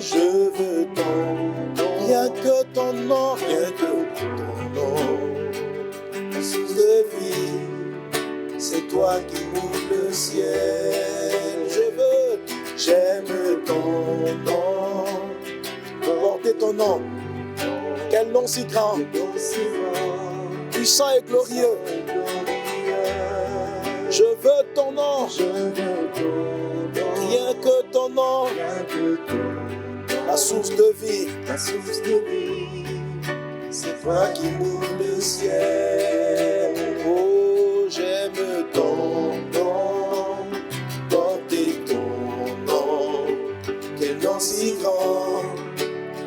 Je veux ton nom. Rien que ton nom, rien que ton nom. Ma source de vie, c'est toi qui m'ouvres le ciel. J'aime ton nom. Porter ton nom. Quel nom si grand, puissant et glorieux. Je veux ton nom, rien que ton nom, la source de vie, c'est toi qui m'ouvres le ciel. Oh, j'aime ton nom, porter ton nom, quel nom si grand,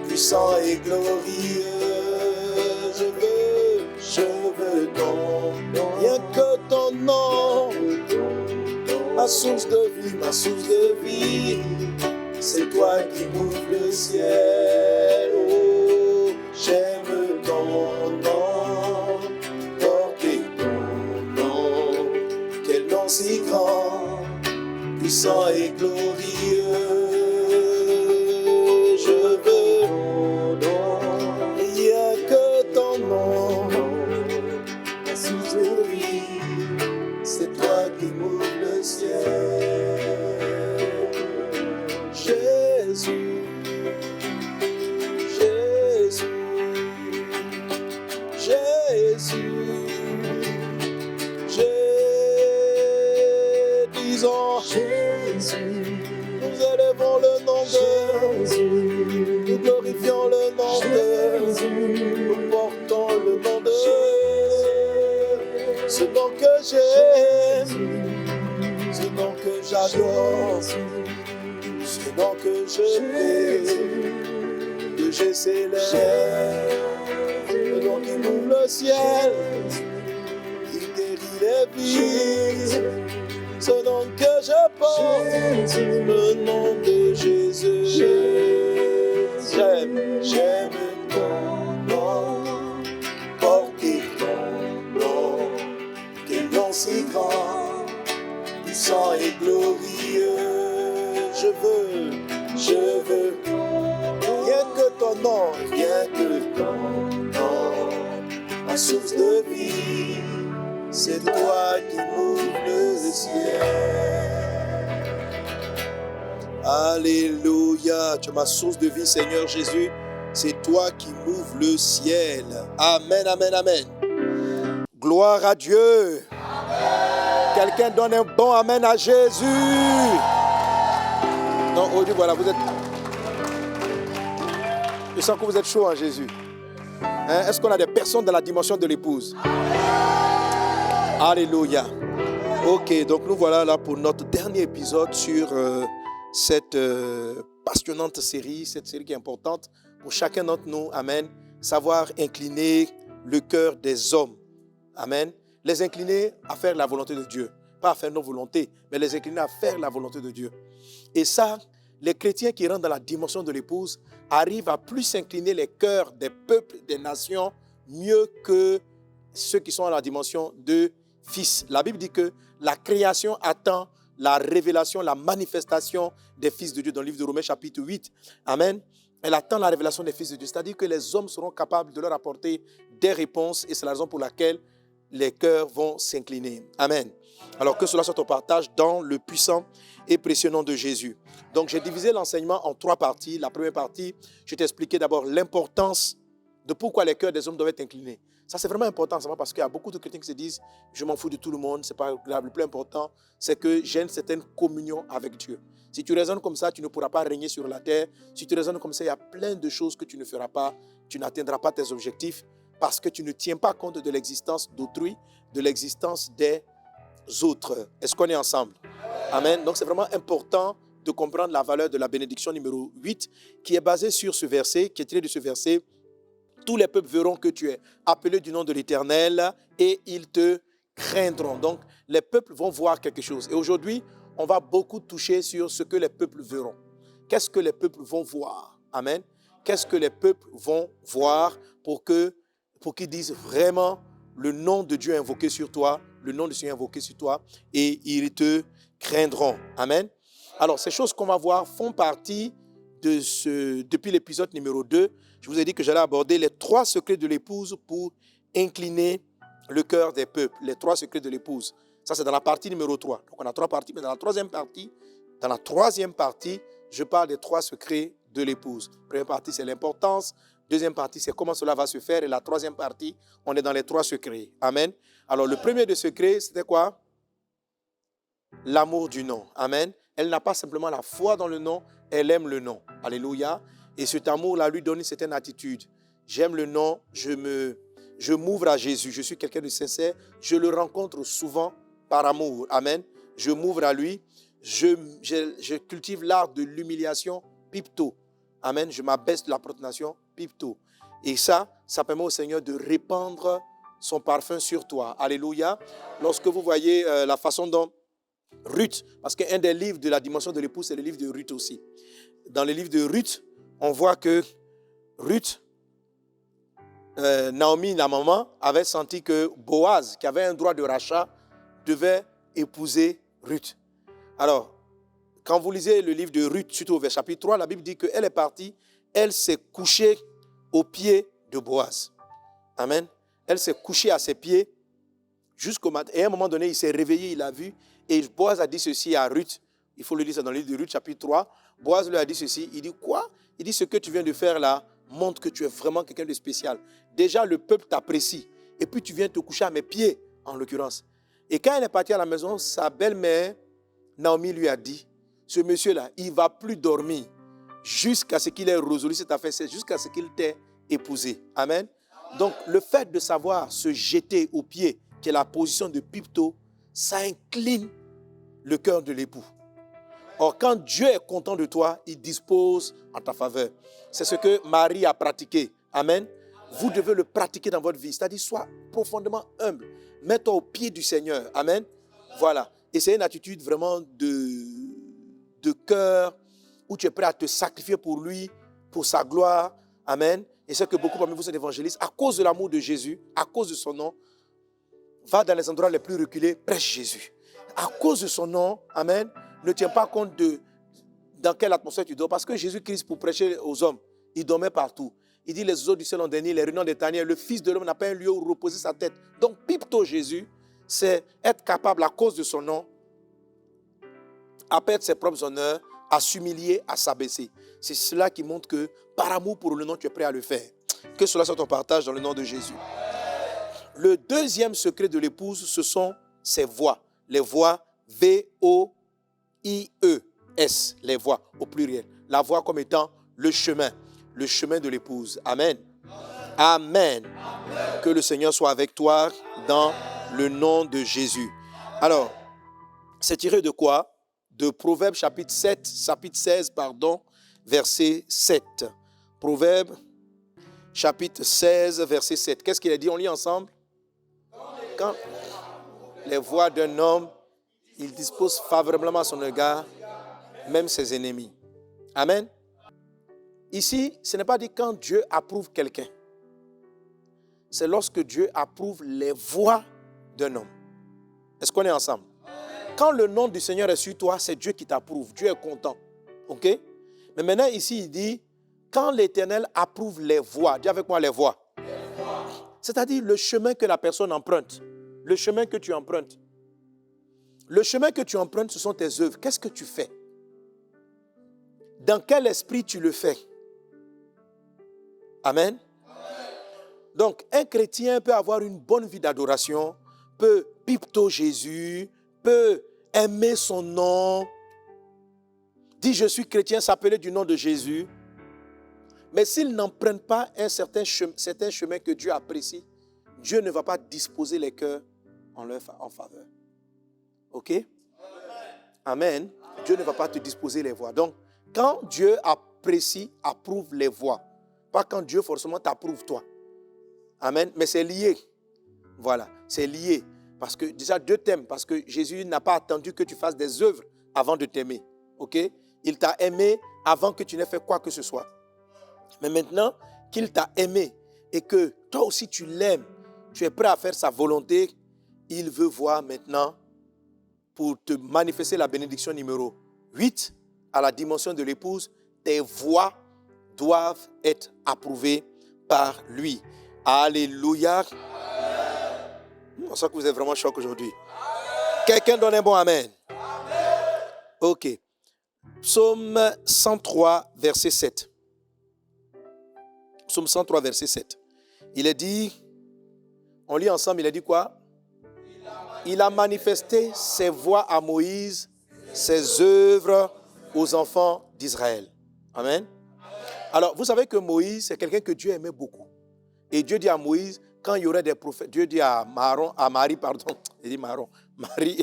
puissant et glorieux. Je veux ton nom, rien que ton nom, ma source de vie, c'est toi qui m'ouvres le ciel. Oh, j'aime ton nom, porter ton nom, quel nom si grand, puissant et glorieux. Je veux ton nom, rien que ton nom, ma source de vie, c'est toi qui m'ouvres le ciel. Jésus, Jésus, Jésus, disons Jésus, nous élevons le nom de Jésus, nous glorifions le nom de Jésus, nous portons le nom de Jésus, ce nom que j'aime, ce nom que j'adore, ce nom que je prie, que je célèbre, le nom qui m'ouvre le ciel, qui guérit les vies, ce nom que je porte, le nom de Jésus. J'aime ton nom, porter ton nom, quel nom si grand, puissant et glorieux. Je veux, rien que ton nom, rien que ton nom, ma source de vie, c'est toi qui m'ouvres le ciel. Alléluia, tu es ma source de vie, Seigneur Jésus, c'est toi qui m'ouvres le ciel. Amen, amen, amen. Gloire à Dieu. Amen. Quelqu'un donne un bon amen à Jésus. Non, aujourd'hui, voilà, vous êtes... Je sens que vous êtes chaud en Jésus. Hein? Est-ce qu'on a des personnes dans la dimension de l'épouse? Alléluia. Ok, donc nous voilà là pour notre dernier épisode sur cette passionnante série, cette série qui est importante pour chacun d'entre nous. Amen. Savoir incliner le cœur des hommes. Amen. Les incliner à faire la volonté de Dieu. Pas à faire nos volontés, mais les incliner à faire la volonté de Dieu. Et ça, les chrétiens qui rentrent dans la dimension de l'épouse arrivent à plus incliner les cœurs des peuples, des nations, mieux que ceux qui sont dans la dimension de fils. La Bible dit que la création attend la révélation, la manifestation des fils de Dieu dans le livre de Romains chapitre 8. Amen. Elle attend la révélation des fils de Dieu. C'est-à-dire que les hommes seront capables de leur apporter des réponses et c'est la raison pour laquelle les cœurs vont s'incliner. Amen. Alors que cela soit au partage dans le puissant et précieux nom de Jésus. Donc j'ai divisé l'enseignement en 3 parties. La première partie, je t'ai expliqué d'abord l'importance de pourquoi les cœurs des hommes doivent être inclinés. Ça c'est vraiment important, parce qu'il y a beaucoup de chrétiens qui se disent « je m'en fous de tout le monde, c'est pas grave, le plus important c'est que j'ai une certaine communion avec Dieu ». Si tu raisonnes comme ça, tu ne pourras pas régner sur la terre. Si tu raisonnes comme ça, il y a plein de choses que tu ne feras pas, tu n'atteindras pas tes objectifs parce que tu ne tiens pas compte de l'existence d'autrui, de l'existence des autres. Est-ce qu'on est ensemble? Amen. Donc c'est vraiment important de comprendre la valeur de la bénédiction numéro 8 qui est basée sur ce verset, qui est tiré de ce verset. Tous les peuples verront que tu es appelé du nom de l'Éternel et ils te craindront. Donc les peuples vont voir quelque chose. Et aujourd'hui, on va beaucoup toucher sur ce que les peuples verront. Qu'est-ce que les peuples vont voir? Amen. Qu'est-ce que les peuples vont voir pour qu'ils disent vraiment le nom de Dieu invoqué sur toi, le nom du Seigneur invoqué sur toi, et ils te craindront. Amen. Alors, ces choses qu'on va voir font partie depuis l'épisode numéro 2, je vous ai dit que j'allais aborder les 3 secrets de l'épouse pour incliner le cœur des peuples. Les 3 secrets de l'épouse. Ça, c'est dans la partie numéro 3. Donc, on a 3 parties, mais dans la troisième partie, je parle des 3 secrets de l'épouse. Première partie, c'est l'importance. Deuxième partie, c'est comment cela va se faire. Et la troisième partie, on est dans les 3 secrets. Amen. Alors, le premier des secrets, c'était quoi? L'amour du nom. Amen. Elle n'a pas simplement la foi dans le nom, elle aime le nom. Alléluia. Et cet amour-là lui donne une certaine attitude. J'aime le nom, je m'ouvre à Jésus. Je suis quelqu'un de sincère. Je le rencontre souvent par amour. Amen. Je m'ouvre à lui. Je cultive l'art de l'humiliation, pipto. Amen. Je m'abaisse de la profanation, pipto. Et ça permet au Seigneur de répandre son parfum sur toi. Alléluia. Lorsque vous voyez la façon dont Ruth, parce qu'un des livres de la dimension de l'épouse, c'est le livre de Ruth aussi. Dans le livre de Ruth, on voit que Ruth, Naomi, la maman, avait senti que Boaz, qui avait un droit de rachat, devait épouser Ruth. Alors, quand vous lisez le livre de Ruth, surtout au chapitre 3, la Bible dit qu'elle est partie, elle s'est couchée aux pieds de Boaz. Amen. Elle s'est couchée à ses pieds jusqu'au matin. Et à un moment donné, il s'est réveillé, il a vu. Et Boaz a dit ceci à Ruth. Il faut le lire dans le livre de Ruth, chapitre 3. Boaz lui a dit ceci. Il dit quoi? Il dit ce que tu viens de faire là montre que tu es vraiment quelqu'un de spécial. Déjà, le peuple t'apprécie. Et puis, tu viens te coucher à mes pieds, en l'occurrence. Et quand elle est partie à la maison, sa belle-mère, Naomi, lui a dit, ce monsieur-là, il ne va plus dormir jusqu'à ce qu'il ait résolu cette affaire, c'est jusqu'à ce qu'il t'ait épousé. Amen. Donc, le fait de savoir se jeter aux pieds, qui est la position de pipto, ça incline le cœur de l'époux. Or, quand Dieu est content de toi, il dispose en ta faveur. C'est ce que Marie a pratiqué. Amen. Vous devez le pratiquer dans votre vie. C'est-à-dire, sois profondément humble. Mets-toi au pied du Seigneur. Amen. Voilà. Et c'est une attitude vraiment de cœur où tu es prêt à te sacrifier pour lui, pour sa gloire. Amen. Et c'est que beaucoup parmi vous sont évangélistes. À cause de l'amour de Jésus, à cause de son nom, va dans les endroits les plus reculés, prêche Jésus. À cause de son nom, amen, ne tiens pas compte de dans quelle atmosphère tu dors. Parce que Jésus-Christ, pour prêcher aux hommes, il dormait partout. Il dit, les eaux du ciel ont dernier, les réunions des tanières, le Fils de l'homme n'a pas un lieu où reposer sa tête. Donc, pipto Jésus, c'est être capable, à cause de son nom, à perdre ses propres honneurs, à s'humilier, à s'abaisser. C'est cela qui montre que, par amour pour le nom, tu es prêt à le faire. Que cela soit ton partage dans le nom de Jésus. Le deuxième secret de l'épouse, ce sont ses voix. Les voix V-O-I-E-S, les voix au pluriel. La voix comme étant le chemin de l'épouse. Amen. Amen. Que le Seigneur soit avec toi dans le nom de Jésus. Alors, c'est tiré de quoi? De Proverbes chapitre 16, verset 7. Proverbes chapitre 16, verset 7. Qu'est-ce qu'il a dit? On lit ensemble. Quand les voix d'un homme, il dispose favorablement à son égard, même ses ennemis. Amen. Ici, ce n'est pas dit quand Dieu approuve quelqu'un. C'est lorsque Dieu approuve les voix d'un homme. Est-ce qu'on est ensemble? Quand le nom du Seigneur est sur toi, c'est Dieu qui t'approuve. Dieu est content. OK? Mais maintenant, ici, il dit, quand l'Éternel approuve les voies, dis avec moi les voies. C'est-à-dire le chemin que la personne emprunte. Le chemin que tu empruntes. Le chemin que tu empruntes, ce sont tes œuvres. Qu'est-ce que tu fais? Dans quel esprit tu le fais? Amen. Donc, un chrétien peut avoir une bonne vie d'adoration, peut pipto Jésus, peut aimer son nom, dit je suis chrétien, s'appeler du nom de Jésus. Mais s'il n'emprunte pas un certain chemin que Dieu apprécie, Dieu ne va pas disposer les cœurs en faveur. OK? Amen. Dieu ne va pas te disposer les voies. Donc, quand Dieu apprécie, approuve les voies, pas quand Dieu forcément t'approuve toi. Amen. Mais c'est lié. Voilà, c'est lié. Parce que, déjà, Dieu t'aime. Parce que Jésus n'a pas attendu que tu fasses des œuvres avant de t'aimer. OK? Il t'a aimé avant que tu n'aies fait quoi que ce soit. Mais maintenant qu'il t'a aimé et que toi aussi tu l'aimes, tu es prêt à faire sa volonté, il veut voir maintenant, pour te manifester la bénédiction numéro 8, à la dimension de l'épouse, tes voies doivent être approuvées par lui. Alléluia. On sent que vous êtes vraiment choc aujourd'hui. Quelqu'un donne un bon amen. Ok. Psaume 103, verset 7. Psaume 103, verset 7. Il est dit, on lit ensemble, il a dit quoi? Il a manifesté ses voies à Moïse, ses œuvres aux enfants d'Israël. Amen. Alors, vous savez que Moïse, c'est quelqu'un que Dieu aimait beaucoup. Et Dieu dit à Moïse, quand il y aurait des prophètes, Dieu dit à Marie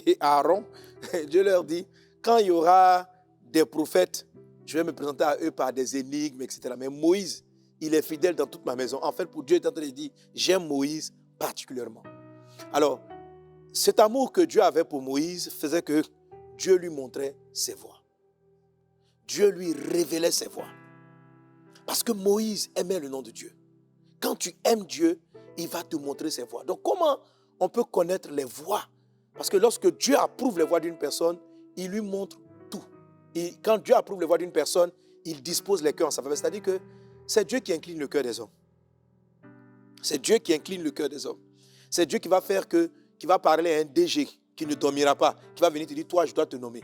et Aaron, Dieu leur dit, quand il y aura des prophètes, je vais me présenter à eux par des énigmes, etc. Mais Moïse, il est fidèle dans toute ma maison. En fait, pour Dieu, il est en train de dire, j'aime Moïse particulièrement. Alors, cet amour que Dieu avait pour Moïse faisait que Dieu lui montrait ses voies. Dieu lui révélait ses voies. Parce que Moïse aimait le nom de Dieu. Quand tu aimes Dieu, il va te montrer ses voies. Donc, comment on peut connaître les voies? Parce que lorsque Dieu approuve les voies d'une personne, il lui montre tout. Et quand Dieu approuve les voies d'une personne, il dispose les cœurs en sa faveur. C'est-à-dire que c'est Dieu qui incline le cœur des hommes. C'est Dieu qui incline le cœur des hommes. C'est Dieu qui va faire que, qui va parler à un DG qui ne dormira pas, qui va venir te dire, toi, je dois te nommer.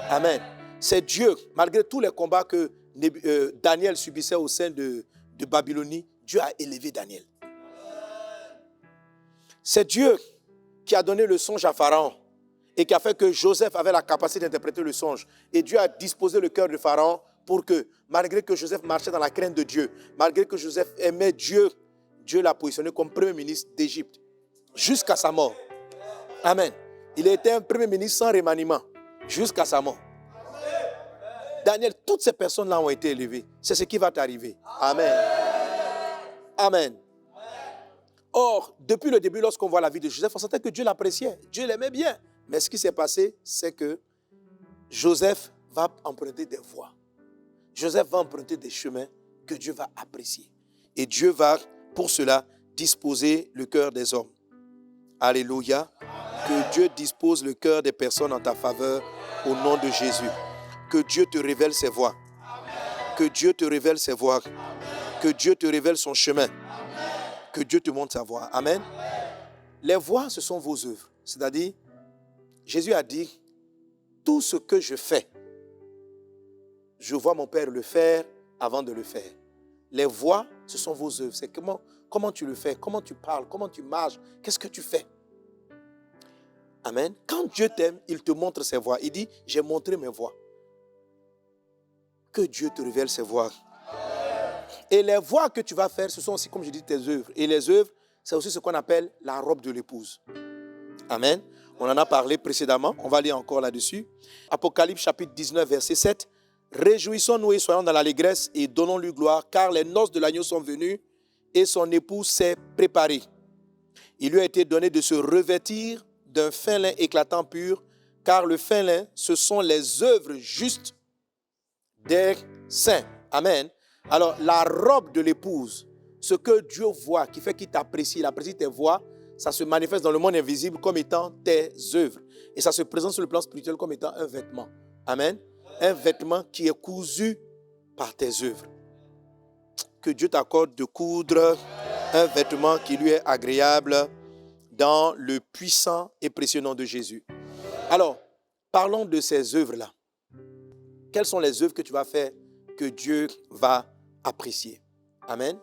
Amen. C'est Dieu, malgré tous les combats que Daniel subissait au sein de Babylonie, Dieu a élevé Daniel. C'est Dieu qui a donné le songe à Pharaon et qui a fait que Joseph avait la capacité d'interpréter le songe. Et Dieu a disposé le cœur de Pharaon pour que, malgré que Joseph marchait dans la crainte de Dieu, malgré que Joseph aimait Dieu, Dieu l'a positionné comme premier ministre d'Égypte jusqu'à sa mort. Amen. Il a été un premier ministre sans remaniement jusqu'à sa mort. Daniel, toutes ces personnes-là ont été élevées. C'est ce qui va t'arriver. Amen. Amen. Or, depuis le début, lorsqu'on voit la vie de Joseph, on sentait que Dieu l'appréciait. Dieu l'aimait bien. Mais ce qui s'est passé, c'est que Joseph va emprunter des voies. Joseph va emprunter des chemins que Dieu va apprécier. Et Dieu va, pour cela, disposer le cœur des hommes. Alléluia. Que Dieu dispose le cœur des personnes en ta faveur au nom de Jésus. Que Dieu te révèle ses voies. Que Dieu te révèle ses voies. Que Dieu te révèle son chemin. Que Dieu te montre sa voie. Amen. Les voies, ce sont vos œuvres. C'est-à-dire, Jésus a dit, tout ce que je fais, je vois mon Père le faire avant de le faire. Les voies, ce sont vos œuvres. C'est comment tu le fais, comment tu parles, comment tu marches, qu'est-ce que tu fais. Amen. Quand Dieu t'aime, il te montre ses voies. Il dit, j'ai montré mes voies. Que Dieu te révèle ses voies. Et les voies que tu vas faire, ce sont aussi, comme je dis, tes œuvres. Et les œuvres, c'est aussi ce qu'on appelle la robe de l'épouse. Amen. On en a parlé précédemment. On va lire encore là-dessus. Apocalypse chapitre 19, verset 7. Réjouissons-nous et soyons dans l'allégresse et donnons-lui gloire, car les noces de l'agneau sont venues et son épouse s'est préparée. Il lui a été donné de se revêtir d'un fin lin éclatant pur, car le fin lin, ce sont les œuvres justes des saints. Amen. Alors, la robe de l'épouse, ce que Dieu voit, qui fait qu'il t'apprécie, il apprécie tes voies, ça se manifeste dans le monde invisible comme étant tes œuvres. Et ça se présente sur le plan spirituel comme étant un vêtement. Amen. Un vêtement qui est cousu par tes œuvres. Que Dieu t'accorde de coudre un vêtement qui lui est agréable dans le puissant et précieux nom de Jésus. Alors, parlons de ces œuvres-là. Quelles sont les œuvres que tu vas faire que Dieu va apprécier? Amen.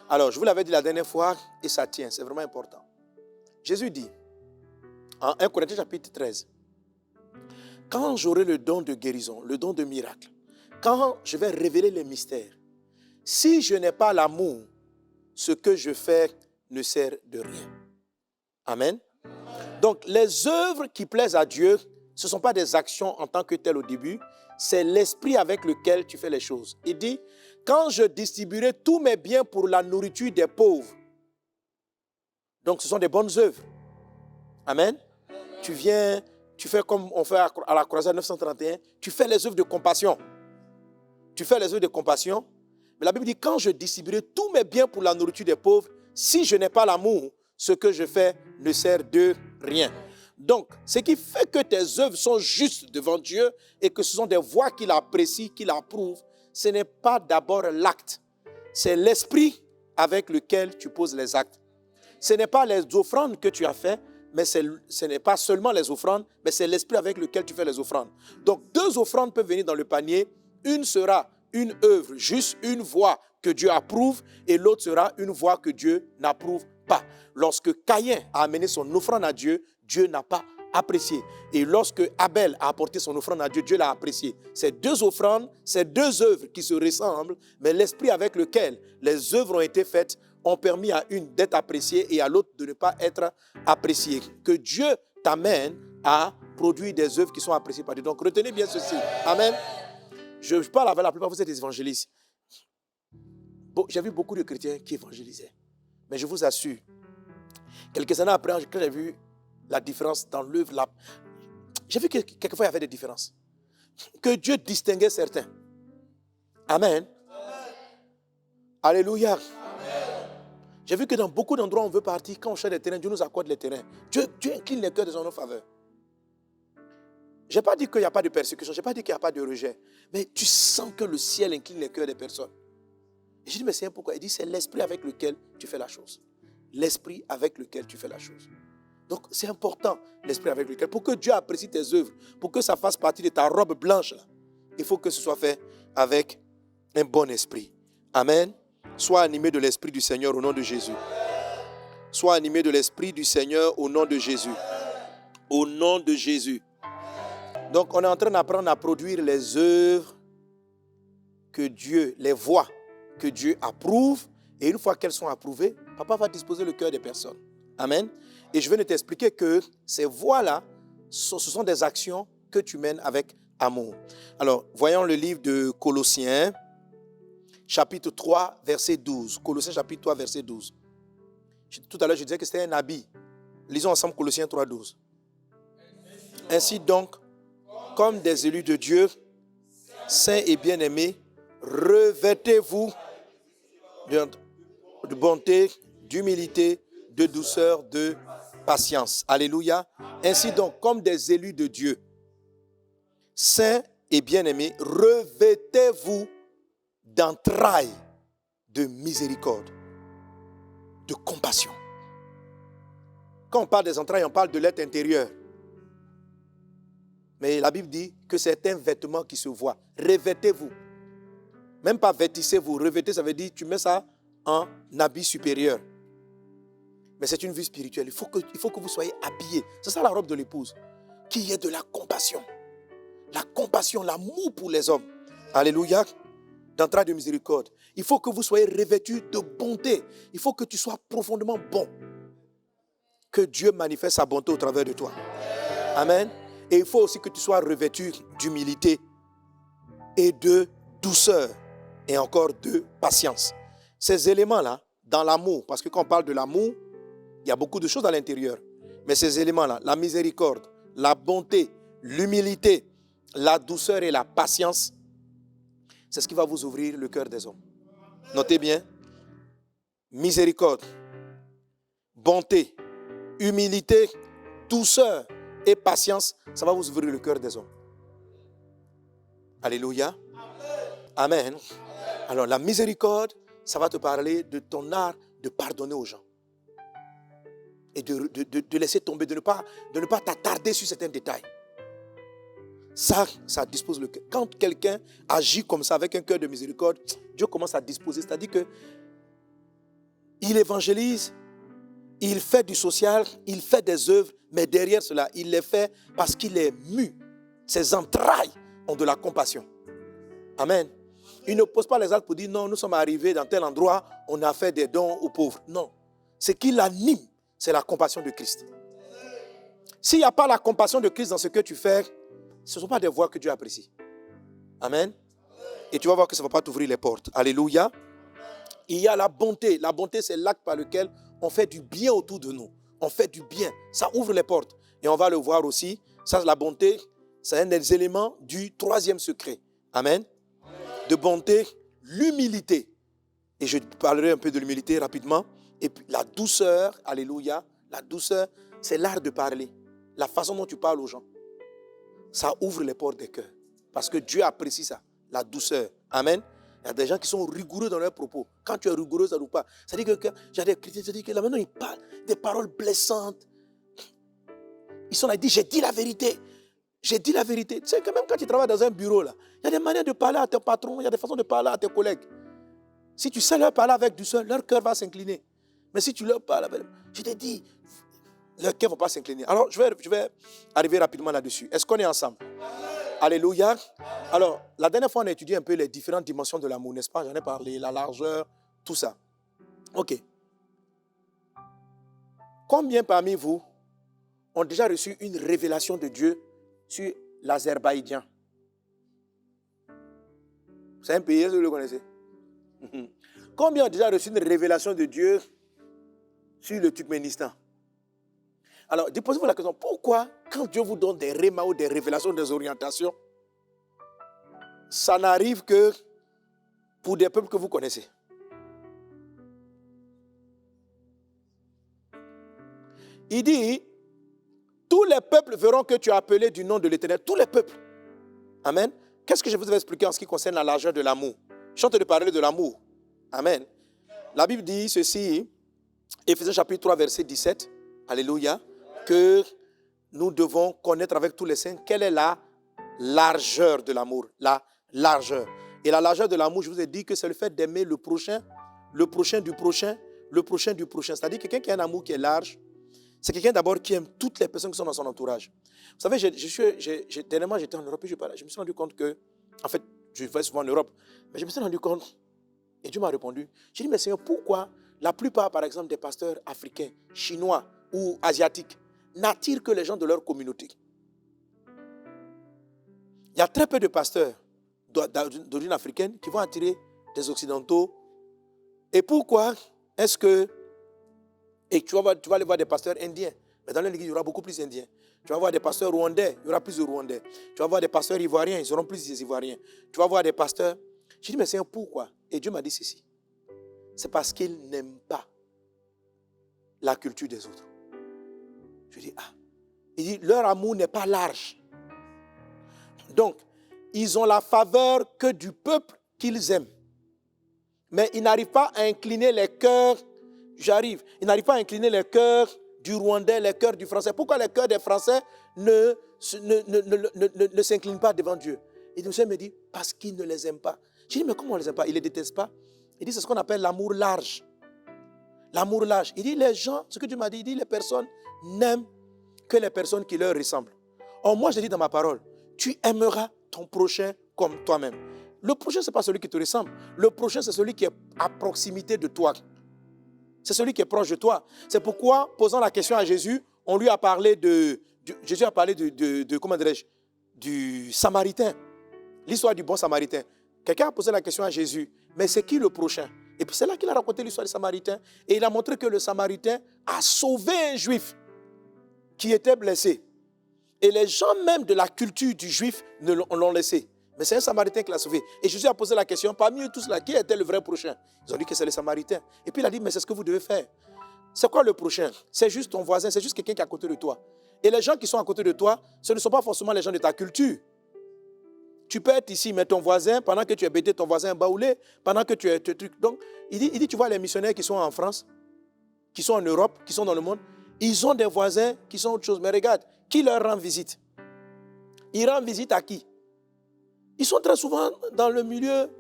Alors, je vous l'avais dit la dernière fois et ça tient, c'est vraiment important. Jésus dit, en 1 Corinthiens chapitre 13, quand j'aurai le don de guérison, le don de miracle, quand je vais révéler les mystères, si je n'ai pas l'amour, ce que je fais ne sert de rien. Amen. Donc, les œuvres qui plaisent à Dieu, ce ne sont pas des actions en tant que telles au début, c'est l'esprit avec lequel tu fais les choses. Il dit, quand je distribuerai tous mes biens pour la nourriture des pauvres. Donc, ce sont des bonnes œuvres. Amen. Tu viens, tu fais comme on fait à la croisade 931, tu fais les œuvres de compassion. Tu fais les œuvres de compassion. Mais la Bible dit, quand je distribuerai tous mes biens pour la nourriture des pauvres, si je n'ai pas l'amour, ce que je fais ne sert de rien. Donc, ce qui fait que tes œuvres sont justes devant Dieu et que ce sont des voies qu'il apprécie, qu'il approuve, ce n'est pas d'abord l'acte. C'est l'esprit avec lequel tu poses les actes. Ce n'est pas les offrandes que tu as fait, mais ce n'est pas seulement les offrandes, mais c'est l'esprit avec lequel tu fais les offrandes. Donc, 2 offrandes peuvent venir dans le panier. Une sera une œuvre juste, une voie que Dieu approuve, et l'autre sera une voie que Dieu n'approuve pas. Lorsque Caïn a amené son offrande à Dieu, Dieu n'a pas apprécié. Et lorsque Abel a apporté son offrande à Dieu, Dieu l'a apprécié. Ces 2 offrandes, ces 2 œuvres qui se ressemblent, mais l'esprit avec lequel les œuvres ont été faites ont permis à une d'être appréciée et à l'autre de ne pas être appréciée. Que Dieu t'amène à produire des œuvres qui sont appréciées par Dieu. Donc retenez bien ceci. Amen. Je parle avec la plupart, vous êtes des évangélistes. J'ai vu beaucoup de chrétiens qui évangélisaient. Mais je vous assure, quelques années après, quand j'ai vu la différence dans l'œuvre, j'ai vu que quelquefois il y avait des différences. Que Dieu distinguait certains. Amen. Alléluia. Amen. J'ai vu que dans beaucoup d'endroits où on veut partir, quand on cherche des terrains, Dieu nous accorde les terrains. Dieu incline les cœurs en nos faveurs. Je n'ai pas dit qu'il n'y a pas de persécution, je n'ai pas dit qu'il n'y a pas de rejet. Mais tu sens que le ciel incline les cœurs des personnes. Et je dis, mais c'est pourquoi? Il dit, c'est l'esprit avec lequel tu fais la chose. L'esprit avec lequel tu fais la chose. Donc, c'est important, l'esprit avec lequel. Pour que Dieu apprécie tes œuvres, pour que ça fasse partie de ta robe blanche, là, il faut que ce soit fait avec un bon esprit. Amen. Sois animé de l'esprit du Seigneur au nom de Jésus. Sois animé de l'esprit du Seigneur au nom de Jésus. Au nom de Jésus. Donc, on est en train d'apprendre à produire les œuvres que Dieu, les voies que Dieu approuve. Et une fois qu'elles sont approuvées, Papa va disposer le cœur des personnes. Amen. Et je vais t'expliquer que ces voies-là, ce sont des actions que tu mènes avec amour. Alors, voyons le livre de Colossiens, chapitre 3, verset 12. Colossiens, chapitre 3, verset 12. Tout à l'heure, je disais que c'était un habit. Lisons ensemble Colossiens 3, 12. Ainsi donc, comme des élus de Dieu, saints et bien-aimés, revêtez-vous de bonté, d'humilité, de douceur, de patience. Alléluia. Ainsi donc, comme des élus de Dieu, saints et bien-aimés, revêtez-vous d'entrailles de miséricorde, de compassion. Quand on parle des entrailles, on parle de l'être intérieur. Mais la Bible dit que c'est un vêtement qui se voit. Revêtez-vous. Même pas vêtissez-vous. Revêtez, ça veut dire tu mets ça en habit supérieur. Mais c'est une vie spirituelle. Il faut que vous soyez habillés. C'est ça la robe de l'épouse. Qu'il y ait de la compassion. La compassion, l'amour pour les hommes. Alléluia. D'entrailles de miséricorde. Il faut que vous soyez revêtus de bonté. Il faut que tu sois profondément bon. Que Dieu manifeste sa bonté au travers de toi. Amen. Et il faut aussi que tu sois revêtu d'humilité et de douceur et encore de patience. Ces éléments-là, dans l'amour, parce que quand on parle de l'amour, il y a beaucoup de choses à l'intérieur. Mais ces éléments-là, la miséricorde, la bonté, l'humilité, la douceur et la patience, c'est ce qui va vous ouvrir le cœur des hommes. Notez bien, miséricorde, bonté, humilité, douceur et patience, ça va vous ouvrir le cœur des hommes. Alléluia. Amen. Alors la miséricorde, ça va te parler de ton art de pardonner aux gens. Et de laisser tomber, de ne pas t'attarder sur certains détails. Ça dispose le cœur. Quand quelqu'un agit comme ça avec un cœur de miséricorde, Dieu commence à disposer. C'est-à-dire que il évangélise, il fait du social, il fait des œuvres, mais derrière cela, il les fait parce qu'il est mu. Ses entrailles ont de la compassion. Amen. Il ne pose pas les actes pour dire non, nous sommes arrivés dans tel endroit, on a fait des dons aux pauvres. Non. Ce qui l'anime, c'est la compassion de Christ. S'il n'y a pas la compassion de Christ dans ce que tu fais, ce ne sont pas des voies que Dieu apprécie. Amen. Et tu vas voir que ça ne va pas t'ouvrir les portes. Alléluia. Il y a la bonté. La bonté, c'est l'acte par lequel on fait du bien autour de nous. On fait du bien. Ça ouvre les portes. Et on va le voir aussi. Ça, la bonté, c'est un des éléments du 3e secret. Amen. De bonté, l'humilité. Et je parlerai un peu de l'humilité rapidement. Et puis la douceur, alléluia. La douceur, c'est l'art de parler. La façon dont tu parles aux gens. Ça ouvre les portes des cœurs. Parce que Dieu apprécie ça. la douceur. Amen. Il y a des gens qui sont rigoureux dans leurs propos. Quand tu es rigoureux, ça ne pas. Ça dit que j'ai des chrétiens, ça dit que là maintenant ils parlent des paroles blessantes. Ils sont là, ils disent, j'ai dit la vérité. J'ai dit la vérité. Tu sais que même quand tu travailles dans un bureau, là, il y a des manières de parler à tes patrons, il y a des façons de parler à tes collègues. Si tu sais leur parler avec douceur, leur cœur va s'incliner. Mais si tu leur parles avec... Je t'ai dit, leur cœur ne va pas s'incliner. Alors, je vais arriver rapidement là-dessus. Est-ce qu'on est ensemble? Alléluia. Alors, la dernière fois, on a étudié un peu les différentes dimensions de l'amour, n'est-ce pas? J'en ai parlé, la largeur, tout ça. Ok. Combien parmi vous ont déjà reçu une révélation de Dieu sur l'Azerbaïdjan? C'est un pays, est-ce que vous le connaissez? Combien ont déjà reçu une révélation de Dieu sur le Turkménistan? Alors, posez-vous la question, pourquoi, quand Dieu vous donne des rémas ou des révélations, des orientations, ça n'arrive que pour des peuples que vous connaissez? Il dit, tous les peuples verront que tu as appelé du nom de l'Éternel. Tous les peuples. Amen. Qu'est-ce que je vous ai expliqué en ce qui concerne la largeur de l'amour? Je suis en train de parler de l'amour. Amen. La Bible dit ceci, Éphésiens chapitre 3, verset 17. Alléluia. Que nous devons connaître avec tous les saints quelle est la largeur de l'amour. La largeur. Et la largeur de l'amour, je vous ai dit que c'est le fait d'aimer le prochain du prochain, le prochain du prochain. C'est-à-dire quelqu'un qui a un amour qui est large, c'est quelqu'un d'abord qui aime toutes les personnes qui sont dans son entourage. Vous savez, dernièrement, j'étais en Europe et je me suis rendu compte que, en fait, je vais souvent en Europe, mais je me suis rendu compte, et Dieu m'a répondu, j'ai dit, mais Seigneur, pourquoi la plupart, par exemple, des pasteurs africains, chinois ou asiatiques, n'attirent que les gens de leur communauté? Il y a très peu de pasteurs d'origine africaine qui vont attirer des occidentaux. Et pourquoi est-ce que... Et tu vas aller voir des pasteurs indiens. Mais dans l'église, il y aura beaucoup plus d'indiens. Tu vas voir des pasteurs rwandais, il y aura plus de rwandais. Tu vas voir des pasteurs ivoiriens, ils auront plus d'ivoiriens. Tu vas voir des pasteurs... J'ai dit, mais Seigneur, pourquoi? Et Dieu m'a dit ceci. C'est parce qu'ils n'aiment pas la culture des autres. Je dis, ah. Il dit, leur amour n'est pas large. Donc, ils ont la faveur que du peuple qu'ils aiment. Mais ils n'arrivent pas à incliner les cœurs. Ils n'arrivent pas à incliner les cœurs du Rwandais, les cœurs du Français. Pourquoi les cœurs des Français ne s'inclinent pas devant Dieu? Et le Seigneur me dit, parce qu'ils ne les aiment pas. Je dis, mais comment on ne les aime pas? Ils ne les détestent pas. Il dit, c'est ce qu'on appelle l'amour large. L'amour large. Il dit, les gens, ce que Dieu m'a dit, il dit, les personnes n'aiment que les personnes qui leur ressemblent. Or, moi, je dis dans ma parole, tu aimeras ton prochain comme toi-même. Le prochain, ce n'est pas celui qui te ressemble. Le prochain, c'est celui qui est à proximité de toi. C'est celui qui est proche de toi. C'est pourquoi, posant la question à Jésus, on lui a parlé Jésus a parlé comment dirais-je, du Samaritain. L'histoire du bon Samaritain. Quelqu'un a posé la question à Jésus, mais c'est qui le prochain? Et puis c'est là qu'il a raconté l'histoire du Samaritain. Et il a montré que le Samaritain a sauvé un Juif qui était blessé. Et les gens même de la culture du Juif l'ont laissé. Mais c'est un Samaritain qui l'a sauvé. Et Jésus a posé la question, parmi eux tous là, qui était le vrai prochain? Ils ont dit que c'est le Samaritain. Et puis il a dit, mais c'est ce que vous devez faire. C'est quoi le prochain? C'est juste ton voisin, c'est juste quelqu'un qui est à côté de toi. Et les gens qui sont à côté de toi, ce ne sont pas forcément les gens de ta culture. Tu peux être ici, mais ton voisin, pendant que tu es bêté, ton voisin est baoulé, pendant que tu es... Donc, il dit, tu vois les missionnaires qui sont en France, qui sont en Europe, qui sont dans le monde, ils ont des voisins qui sont autre chose. Mais regarde, qui leur rend visite? Ils rendent visite à qui? Ils sont très souvent dans le milieu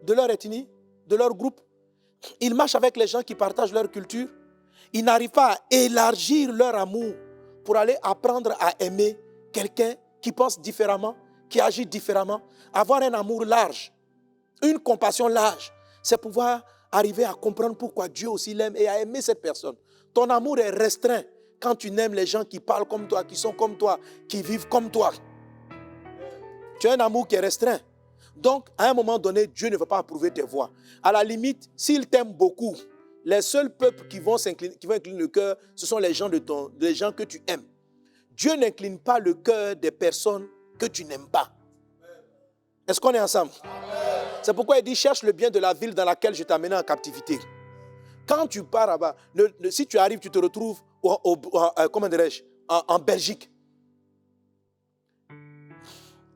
de leur ethnie, de leur groupe. Ils marchent avec les gens qui partagent leur culture. Ils n'arrivent pas à élargir leur amour pour aller apprendre à aimer quelqu'un qui pense différemment, qui agit différemment. Avoir un amour large, une compassion large, c'est pouvoir arriver à comprendre pourquoi Dieu aussi l'aime et à aimer cette personne. Ton amour est restreint quand tu n'aimes les gens qui parlent comme toi, qui sont comme toi, qui vivent comme toi. Tu as un amour qui est restreint. Donc, à un moment donné, Dieu ne veut pas approuver tes voix. À la limite, s'il t'aime beaucoup, les seuls peuples qui vont incliner le cœur, ce sont les gens que tu aimes. Dieu n'incline pas le cœur des personnes que tu n'aimes pas. Est-ce qu'on est ensemble? C'est pourquoi il dit, cherche le bien de la ville dans laquelle je t'ai amené en captivité. Quand tu pars là-bas, si tu arrives, tu te retrouves comment dirais-je, en Belgique.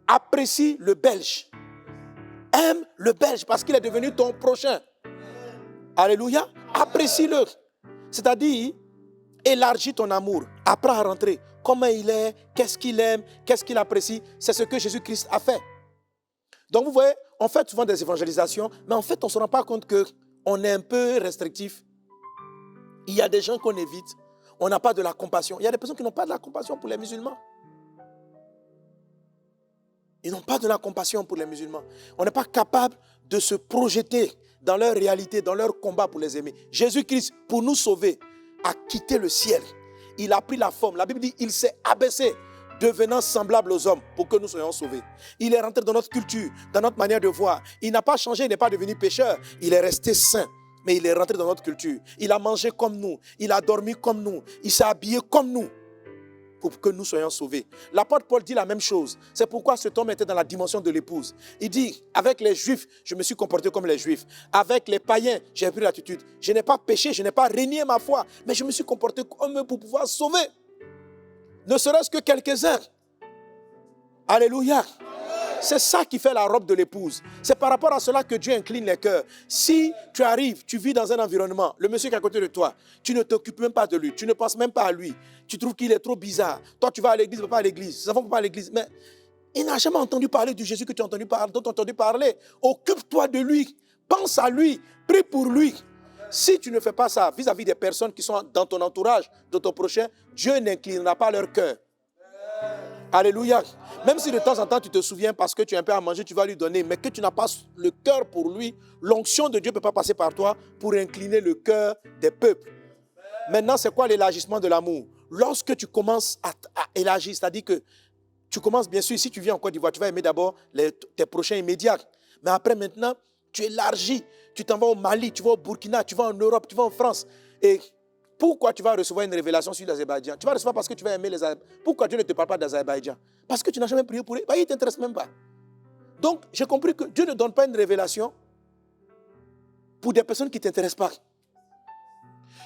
Apprécie le Belge. Aime le Belge parce qu'il est devenu ton prochain. Alléluia. Apprécie-le. C'est-à-dire, élargis ton amour. Apprends à rentrer. Comment il est, qu'est-ce qu'il aime, qu'est-ce qu'il apprécie. C'est ce que Jésus-Christ a fait. Donc vous voyez, on fait souvent des évangélisations, mais en fait, on ne se rend pas compte qu'on est un peu restrictif. Il y a des gens qu'on évite. On n'a pas de la compassion. Il y a des personnes qui n'ont pas de la compassion pour les musulmans. Ils n'ont pas de la compassion pour les musulmans. On n'est pas capable de se projeter dans leur réalité, dans leur combat pour les aimer. Jésus-Christ, pour nous sauver, a quitté le ciel. Il a pris la forme. La Bible dit qu'il s'est abaissé, devenant semblable aux hommes pour que nous soyons sauvés. Il est rentré dans notre culture, dans notre manière de voir. Il n'a pas changé, il n'est pas devenu pécheur. Il est resté saint, mais il est rentré dans notre culture. Il a mangé comme nous, il a dormi comme nous, il s'est habillé comme nous pour que nous soyons sauvés. L'apôtre Paul dit la même chose. C'est pourquoi cet homme était dans la dimension de l'épouse. Il dit, avec les Juifs, je me suis comporté comme les Juifs. Avec les païens, j'ai pris l'attitude. Je n'ai pas péché, je n'ai pas renié ma foi, mais je me suis comporté comme eux pour pouvoir sauver. Ne serait-ce que quelques-uns. Alléluia. C'est ça qui fait la robe de l'épouse. C'est par rapport à cela que Dieu incline les cœurs. Si tu arrives, tu vis dans un environnement, le monsieur qui est à côté de toi, tu ne t'occupes même pas de lui, tu ne penses même pas à lui, tu trouves qu'il est trop bizarre. Toi, tu vas à l'église, il ne va pas à l'église. Ses enfants ne vont pas à l'église. Mais il n'a jamais entendu parler du Jésus que tu as entendu parler, dont tu as entendu parler. Occupe-toi de lui. Pense à lui. Prie pour lui. Si tu ne fais pas ça vis-à-vis des personnes qui sont dans ton entourage, de ton prochain, Dieu n'inclinera pas leur cœur. Alléluia. Même si de temps en temps tu te souviens parce que tu as un peu à manger, tu vas lui donner, mais que tu n'as pas le cœur pour lui, l'onction de Dieu ne peut pas passer par toi pour incliner le cœur des peuples. Maintenant, c'est quoi l'élargissement de l'amour? Lorsque tu commences à élargir, c'est-à-dire que tu commences, bien sûr, si tu viens en Côte d'Ivoire, tu vas aimer d'abord tes prochains immédiats. Mais après, maintenant, tu élargis. Tu t'en vas au Mali, tu vas au Burkina, tu vas en Europe, tu vas en France. Et pourquoi tu vas recevoir une révélation sur l'Azerbaïdjan? Tu vas recevoir parce que tu vas aimer les Azerbaïdjans. Pourquoi Dieu ne te parle pas d'Azerbaïdjan? Parce que tu n'as jamais prié pour eux. Il ne t'intéresse même pas. Donc, j'ai compris que Dieu ne donne pas une révélation pour des personnes qui ne t'intéressent pas.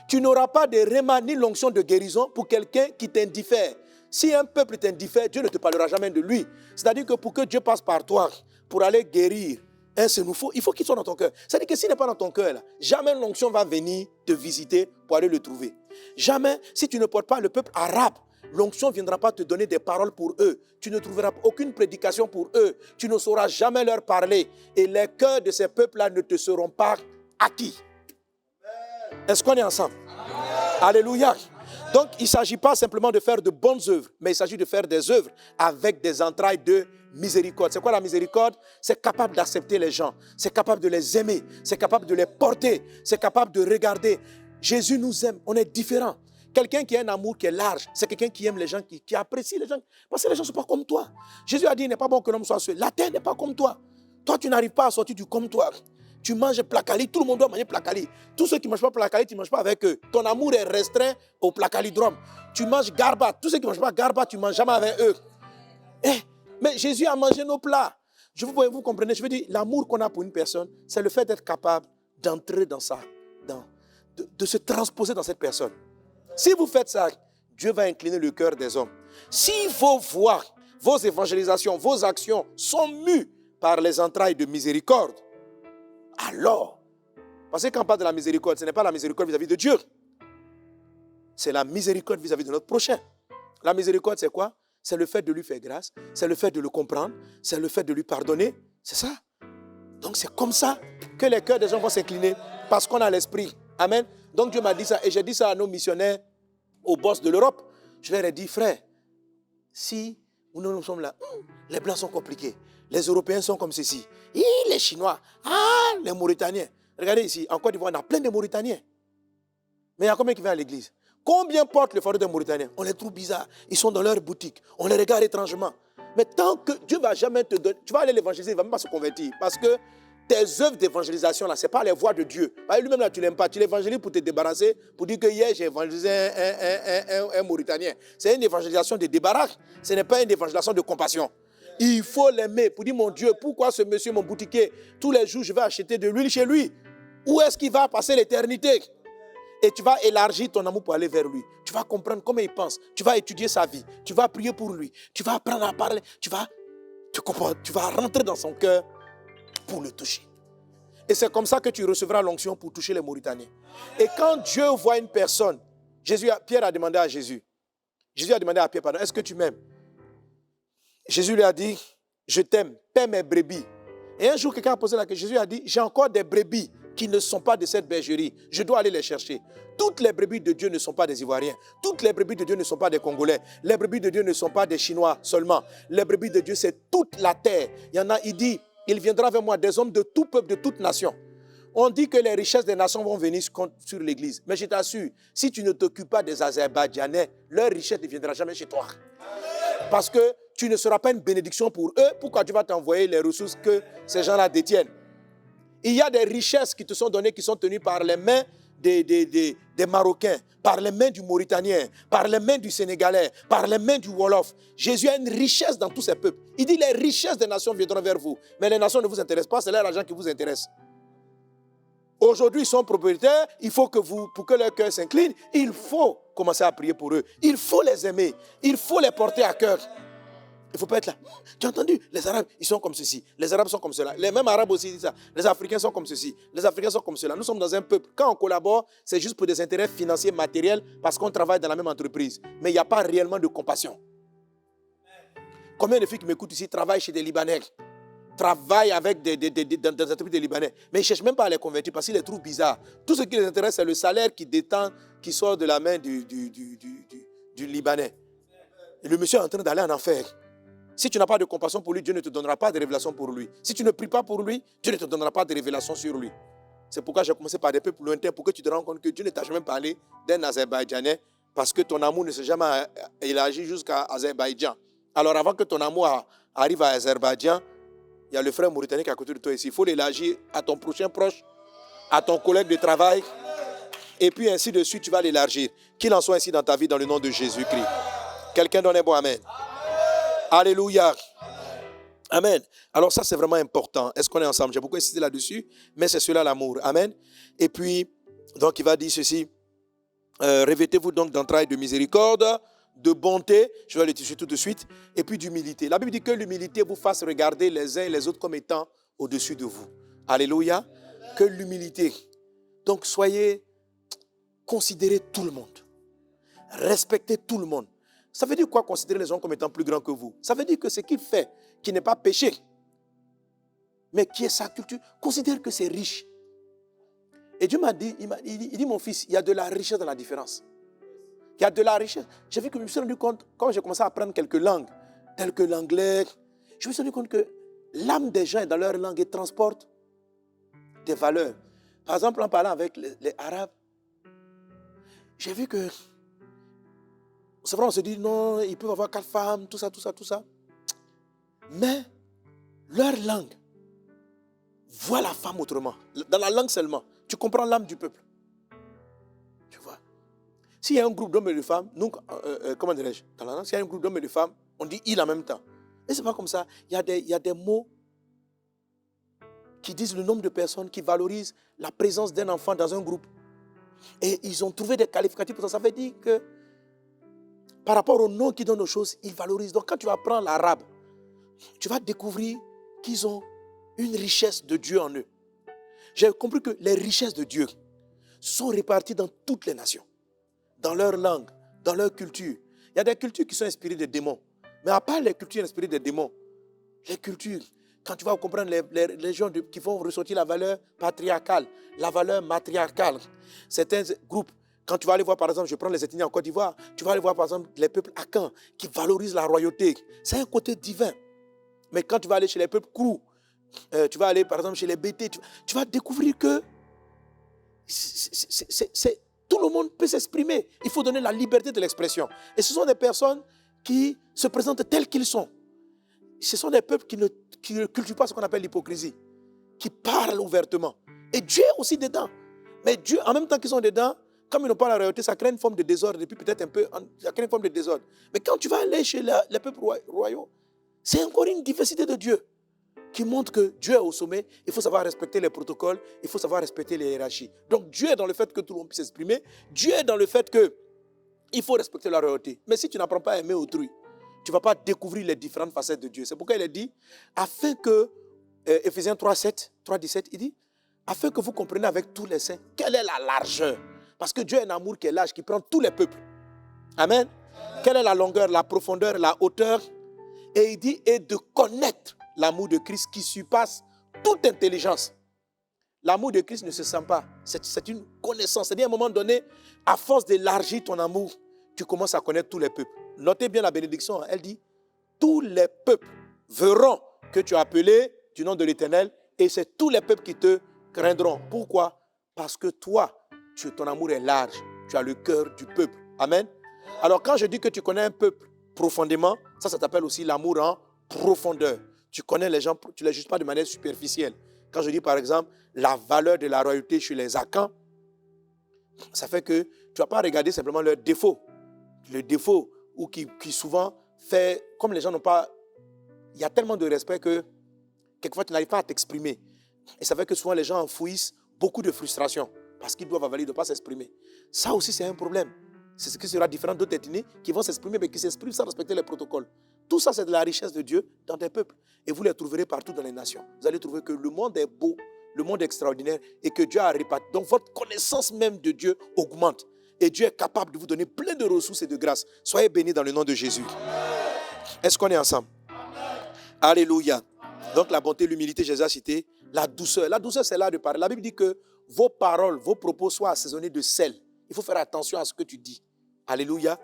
Tu n'auras pas de réma ni l'onction de guérison pour quelqu'un qui t'indiffère. Si un peuple t'indiffère, Dieu ne te parlera jamais de lui. C'est-à-dire que pour que Dieu passe par toi, pour aller guérir un sénoufo, il faut qu'il soit dans ton cœur. C'est-à-dire que s'il n'est pas dans ton cœur, là, jamais l'onction va venir te visiter pour aller le trouver. Jamais, si tu ne portes pas le peuple arabe, l'onction ne viendra pas te donner des paroles pour eux. Tu ne trouveras aucune prédication pour eux. Tu ne sauras jamais leur parler. Et les cœurs de ces peuples-là ne te seront pas acquis. Est-ce qu'on est ensemble? Alléluia. Donc, il ne s'agit pas simplement de faire de bonnes œuvres, mais il s'agit de faire des œuvres avec des entrailles de miséricorde. C'est quoi la miséricorde? C'est capable d'accepter les gens. C'est capable de les aimer. C'est capable de les porter. C'est capable de regarder. Jésus nous aime. On est différents. Quelqu'un qui a un amour qui est large, c'est quelqu'un qui aime les gens, qui apprécie les gens. Parce que les gens ne sont pas comme toi. Jésus a dit, il n'est pas bon que l'homme soit seul. La terre n'est pas comme toi. Toi, tu n'arrives pas à sortir du comme toi. Tu manges placali, tout le monde doit manger placali. Tous ceux qui ne mangent pas placali, tu ne manges pas avec eux. Ton amour est restreint au placalidrome. Tu manges garba. Tous ceux qui ne mangent pas garba, tu ne manges jamais avec eux. Mais Jésus a mangé nos plats. Vous comprenez? Je veux dire, l'amour qu'on a pour une personne, c'est le fait d'être capable d'entrer dans ça, de se transposer dans cette personne. Si vous faites ça, Dieu va incliner le cœur des hommes. Si vos voix, vos évangélisations, vos actions sont mues par les entrailles de miséricorde, alors, parce que quand on parle de la miséricorde, ce n'est pas la miséricorde vis-à-vis de Dieu. C'est la miséricorde vis-à-vis de notre prochain. La miséricorde, c'est quoi? C'est le fait de lui faire grâce, c'est le fait de le comprendre, c'est le fait de lui pardonner. C'est ça. Donc c'est comme ça que les cœurs des gens vont s'incliner, parce qu'on a l'esprit. Amen. Donc Dieu m'a dit ça, et j'ai dit ça à nos missionnaires, aux boss de l'Europe. Je leur ai dit, frère, si nous sommes là, les Blancs sont compliqués, les Européens sont comme ceci, les Chinois, les Mauritaniens. Regardez ici, en Côte d'Ivoire, on a plein de Mauritaniens. Mais il y a combien qui viennent à l'église? Combien portent le fardeau des Mauritaniens? On les trouve bizarres. Ils sont dans leur boutique. On les regarde étrangement. Mais tant que Dieu ne va jamais te donner, tu vas aller l'évangéliser, il ne va même pas se convertir. Parce que tes œuvres d'évangélisation, là, ce n'est pas les voies de Dieu. Lui-même, là, tu ne l'aimes pas. Tu l'évangélises pour te débarrasser, pour dire que hier, j'ai évangélisé un Mauritanien. C'est une évangélisation de débarras. Ce n'est pas une évangélisation de compassion. Il faut l'aimer pour dire, mon Dieu, pourquoi ce monsieur, mon boutiquier, tous les jours, je vais acheter de l'huile chez lui? Où est-ce qu'il va passer l'éternité? Et tu vas élargir ton amour pour aller vers lui. Tu vas comprendre comment il pense. Tu vas étudier sa vie. Tu vas prier pour lui. Tu vas apprendre à parler. Tu vas rentrer dans son cœur pour le toucher. Et c'est comme ça que tu recevras l'onction pour toucher les Mauritaniens. Et quand Dieu voit une personne, Pierre a demandé à Jésus, a demandé à Pierre, pardon, est-ce que tu m'aimes? Jésus lui a dit, je t'aime, paie mes brebis. Et un jour, quelqu'un a posé la question, Jésus a dit, j'ai encore des brebis qui ne sont pas de cette bergerie. Je dois aller les chercher. Toutes les brebis de Dieu ne sont pas des Ivoiriens. Toutes les brebis de Dieu ne sont pas des Congolais. Les brebis de Dieu ne sont pas des Chinois seulement. Les brebis de Dieu, c'est toute la terre. Il y en a, il dit, il viendra vers moi des hommes de tout peuple, de toute nation. On dit que les richesses des nations vont venir sur l'église. Mais je t'assure, si tu ne t'occupes pas des Azerbaïdjanais, leur richesse ne viendra jamais chez toi. Parce que tu ne seras pas une bénédiction pour eux. Pourquoi tu vas t'envoyer les ressources que ces gens-là détiennent? Il y a des richesses qui te sont données, qui sont tenues par les mains des Marocains, par les mains du Mauritanien, par les mains du Sénégalais, par les mains du Wolof. Jésus a une richesse dans tous ces peuples. Il dit les richesses des nations viendront vers vous. Mais les nations ne vous intéressent pas, c'est leur argent qui vous intéresse. Aujourd'hui, ils sont propriétaires, il faut que pour que leur cœur s'incline, il faut commencer à prier pour eux. Il faut les aimer, il faut les porter à cœur. Il ne faut pas être là. Tu as entendu? Les Arabes, ils sont comme ceci. Les Arabes sont comme cela. Les mêmes Arabes aussi disent ça. Les Africains sont comme ceci. Les Africains sont comme cela. Nous sommes dans un peuple. Quand on collabore, c'est juste pour des intérêts financiers, matériels, parce qu'on travaille dans la même entreprise. Mais il n'y a pas réellement de compassion. Combien de filles qui m'écoutent ici travaillent chez des Libanais, travaillent avec des entreprises de Libanais, mais ils ne cherchent même pas à les convertir parce qu'ils les trouvent bizarres. Tout ce qui les intéresse, c'est le salaire qui sort de la main du Libanais. Et le monsieur est en train d'aller en enfer. Si tu n'as pas de compassion pour lui, Dieu ne te donnera pas de révélation pour lui. Si tu ne pries pas pour lui, Dieu ne te donnera pas de révélation sur lui. C'est pourquoi j'ai commencé par des peuples lointains, pour que tu te rends compte que Dieu ne t'a jamais parlé d'un Azerbaïdjanais, parce que ton amour ne s'est jamais élargi jusqu'à Azerbaïdjan. Alors avant que ton amour arrive à Azerbaïdjan, il y a le frère mauritanien qui est à côté de toi ici. Il faut l'élargir à ton prochain proche, à ton collègue de travail, et puis ainsi de suite, tu vas l'élargir. Qu'il en soit ainsi dans ta vie, dans le nom de Jésus-Christ. Quelqu'un donne un bon amen. Alléluia. Amen. Alors ça, c'est vraiment important. Est-ce qu'on est ensemble? J'ai beaucoup insisté là-dessus, mais c'est cela l'amour. Amen. Et puis, donc il va dire ceci. Revêtez-vous donc d'entrailles de miséricorde, de bonté, je vais le dire tout de suite, et puis d'humilité. La Bible dit que l'humilité vous fasse regarder les uns et les autres comme étant au-dessus de vous. Alléluia. Que l'humilité. Donc considérez tout le monde. Respectez tout le monde. Ça veut dire quoi, considérer les gens comme étant plus grands que vous? Ça veut dire que ce qu'il fait, qui n'est pas péché, mais qui est sa culture, considère que c'est riche. Et Dieu m'a dit, il dit, mon fils, il y a de la richesse dans la différence. Il y a de la richesse. J'ai vu que je me suis rendu compte, quand j'ai commencé à apprendre quelques langues, telles que l'anglais, je me suis rendu compte que l'âme des gens est dans leur langue et transporte des valeurs. Par exemple, en parlant avec les Arabes, j'ai vu que c'est vrai, on se dit, non, ils peuvent avoir 4 femmes, tout ça. Mais leur langue voit la femme autrement. Dans la langue seulement, tu comprends l'âme du peuple. Tu vois. S'il y a un groupe d'hommes et de femmes, nous, comment dirais-je, dans la langue, s'il y a un groupe d'hommes et de femmes, on dit il en même temps. Mais ce n'est pas comme ça. Il y a des mots qui disent le nombre de personnes qui valorisent la présence d'un enfant dans un groupe. Et ils ont trouvé des qualificatifs pour ça. Ça veut dire que par rapport au nom qu'ils donnent aux choses, ils valorisent. Donc quand tu vas prendre l'arabe, tu vas découvrir qu'ils ont une richesse de Dieu en eux. J'ai compris que les richesses de Dieu sont réparties dans toutes les nations, dans leur langue, dans leur culture. Il y a des cultures qui sont inspirées des démons. Mais à part les cultures inspirées des démons, les cultures, quand tu vas comprendre les gens qui vont ressortir la valeur patriarcale, la valeur matriarcale, certains groupes, quand tu vas aller voir, par exemple, je prends les ethnies en Côte d'Ivoire, tu vas aller voir, par exemple, les peuples akans qui valorisent la royauté. C'est un côté divin. Mais quand tu vas aller chez les peuples Krou, tu vas aller, par exemple, chez les BT, tu vas découvrir que tout le monde peut s'exprimer. Il faut donner la liberté de l'expression. Et ce sont des personnes qui se présentent tels qu'ils sont. Ce sont des peuples qui ne cultivent pas ce qu'on appelle l'hypocrisie, qui parlent ouvertement. Et Dieu est aussi dedans. Mais Dieu, en même temps qu'ils sont dedans, comme ils n'ont pas la réalité, ça crée une forme de désordre. Et puis peut-être un peu, ça crée une forme de désordre. Mais quand tu vas aller chez les peuples royaux, c'est encore une diversité de Dieu qui montre que Dieu est au sommet. Il faut savoir respecter les protocoles. Il faut savoir respecter les hiérarchies. Donc Dieu est dans le fait que tout le monde puisse s'exprimer. Dieu est dans le fait qu'il faut respecter la royauté. Mais si tu n'apprends pas à aimer autrui, tu ne vas pas découvrir les différentes facettes de Dieu. C'est pourquoi il est dit, afin que Éphésiens 3:7, 3:17, il dit, afin que vous compreniez avec tous les saints quelle est la largeur. Parce que Dieu est un amour qui est large, qui prend tous les peuples. Amen. Quelle est la longueur, la profondeur, la hauteur. Et il dit, et de connaître l'amour de Christ qui surpasse toute intelligence. L'amour de Christ ne se sent pas. C'est une connaissance. C'est-à-dire, à un moment donné, à force d'élargir ton amour, tu commences à connaître tous les peuples. Notez bien la bénédiction. Elle dit, tous les peuples verront que tu as appelé du nom de l'Éternel et c'est tous les peuples qui te craindront. Pourquoi? Parce que toi, ton amour est large. Tu as le cœur du peuple. Amen. Alors, quand je dis que tu connais un peuple profondément, ça s'appelle aussi l'amour en profondeur. Tu connais les gens, tu ne les juges pas de manière superficielle. Quand je dis par exemple la valeur de la royauté chez les Akans, ça fait que tu ne vas pas regarder simplement leurs défauts. Le défaut ou qui souvent fait, comme les gens n'ont pas, il y a tellement de respect que quelquefois tu n'arrives pas à t'exprimer. Et ça fait que souvent les gens enfouissent beaucoup de frustration parce qu'ils doivent avaler de ne pas s'exprimer. Ça aussi c'est un problème. C'est ce qui sera différent d'autres ethnies qui vont s'exprimer mais qui s'expriment sans respecter les protocoles. Tout ça c'est de la richesse de Dieu dans des peuples. Et vous les trouverez partout dans les nations. Vous allez trouver que le monde est beau, le monde est extraordinaire et que Dieu a réparti. Donc votre connaissance même de Dieu augmente. Et Dieu est capable de vous donner plein de ressources et de grâces. Soyez bénis dans le nom de Jésus. Est-ce qu'on est ensemble? Alléluia. Donc la bonté, l'humilité, Jésus a cité. La douceur. La douceur, c'est là de parler. La Bible dit que vos paroles, vos propos soient assaisonnés de sel. Il faut faire attention à ce que tu dis. Alléluia.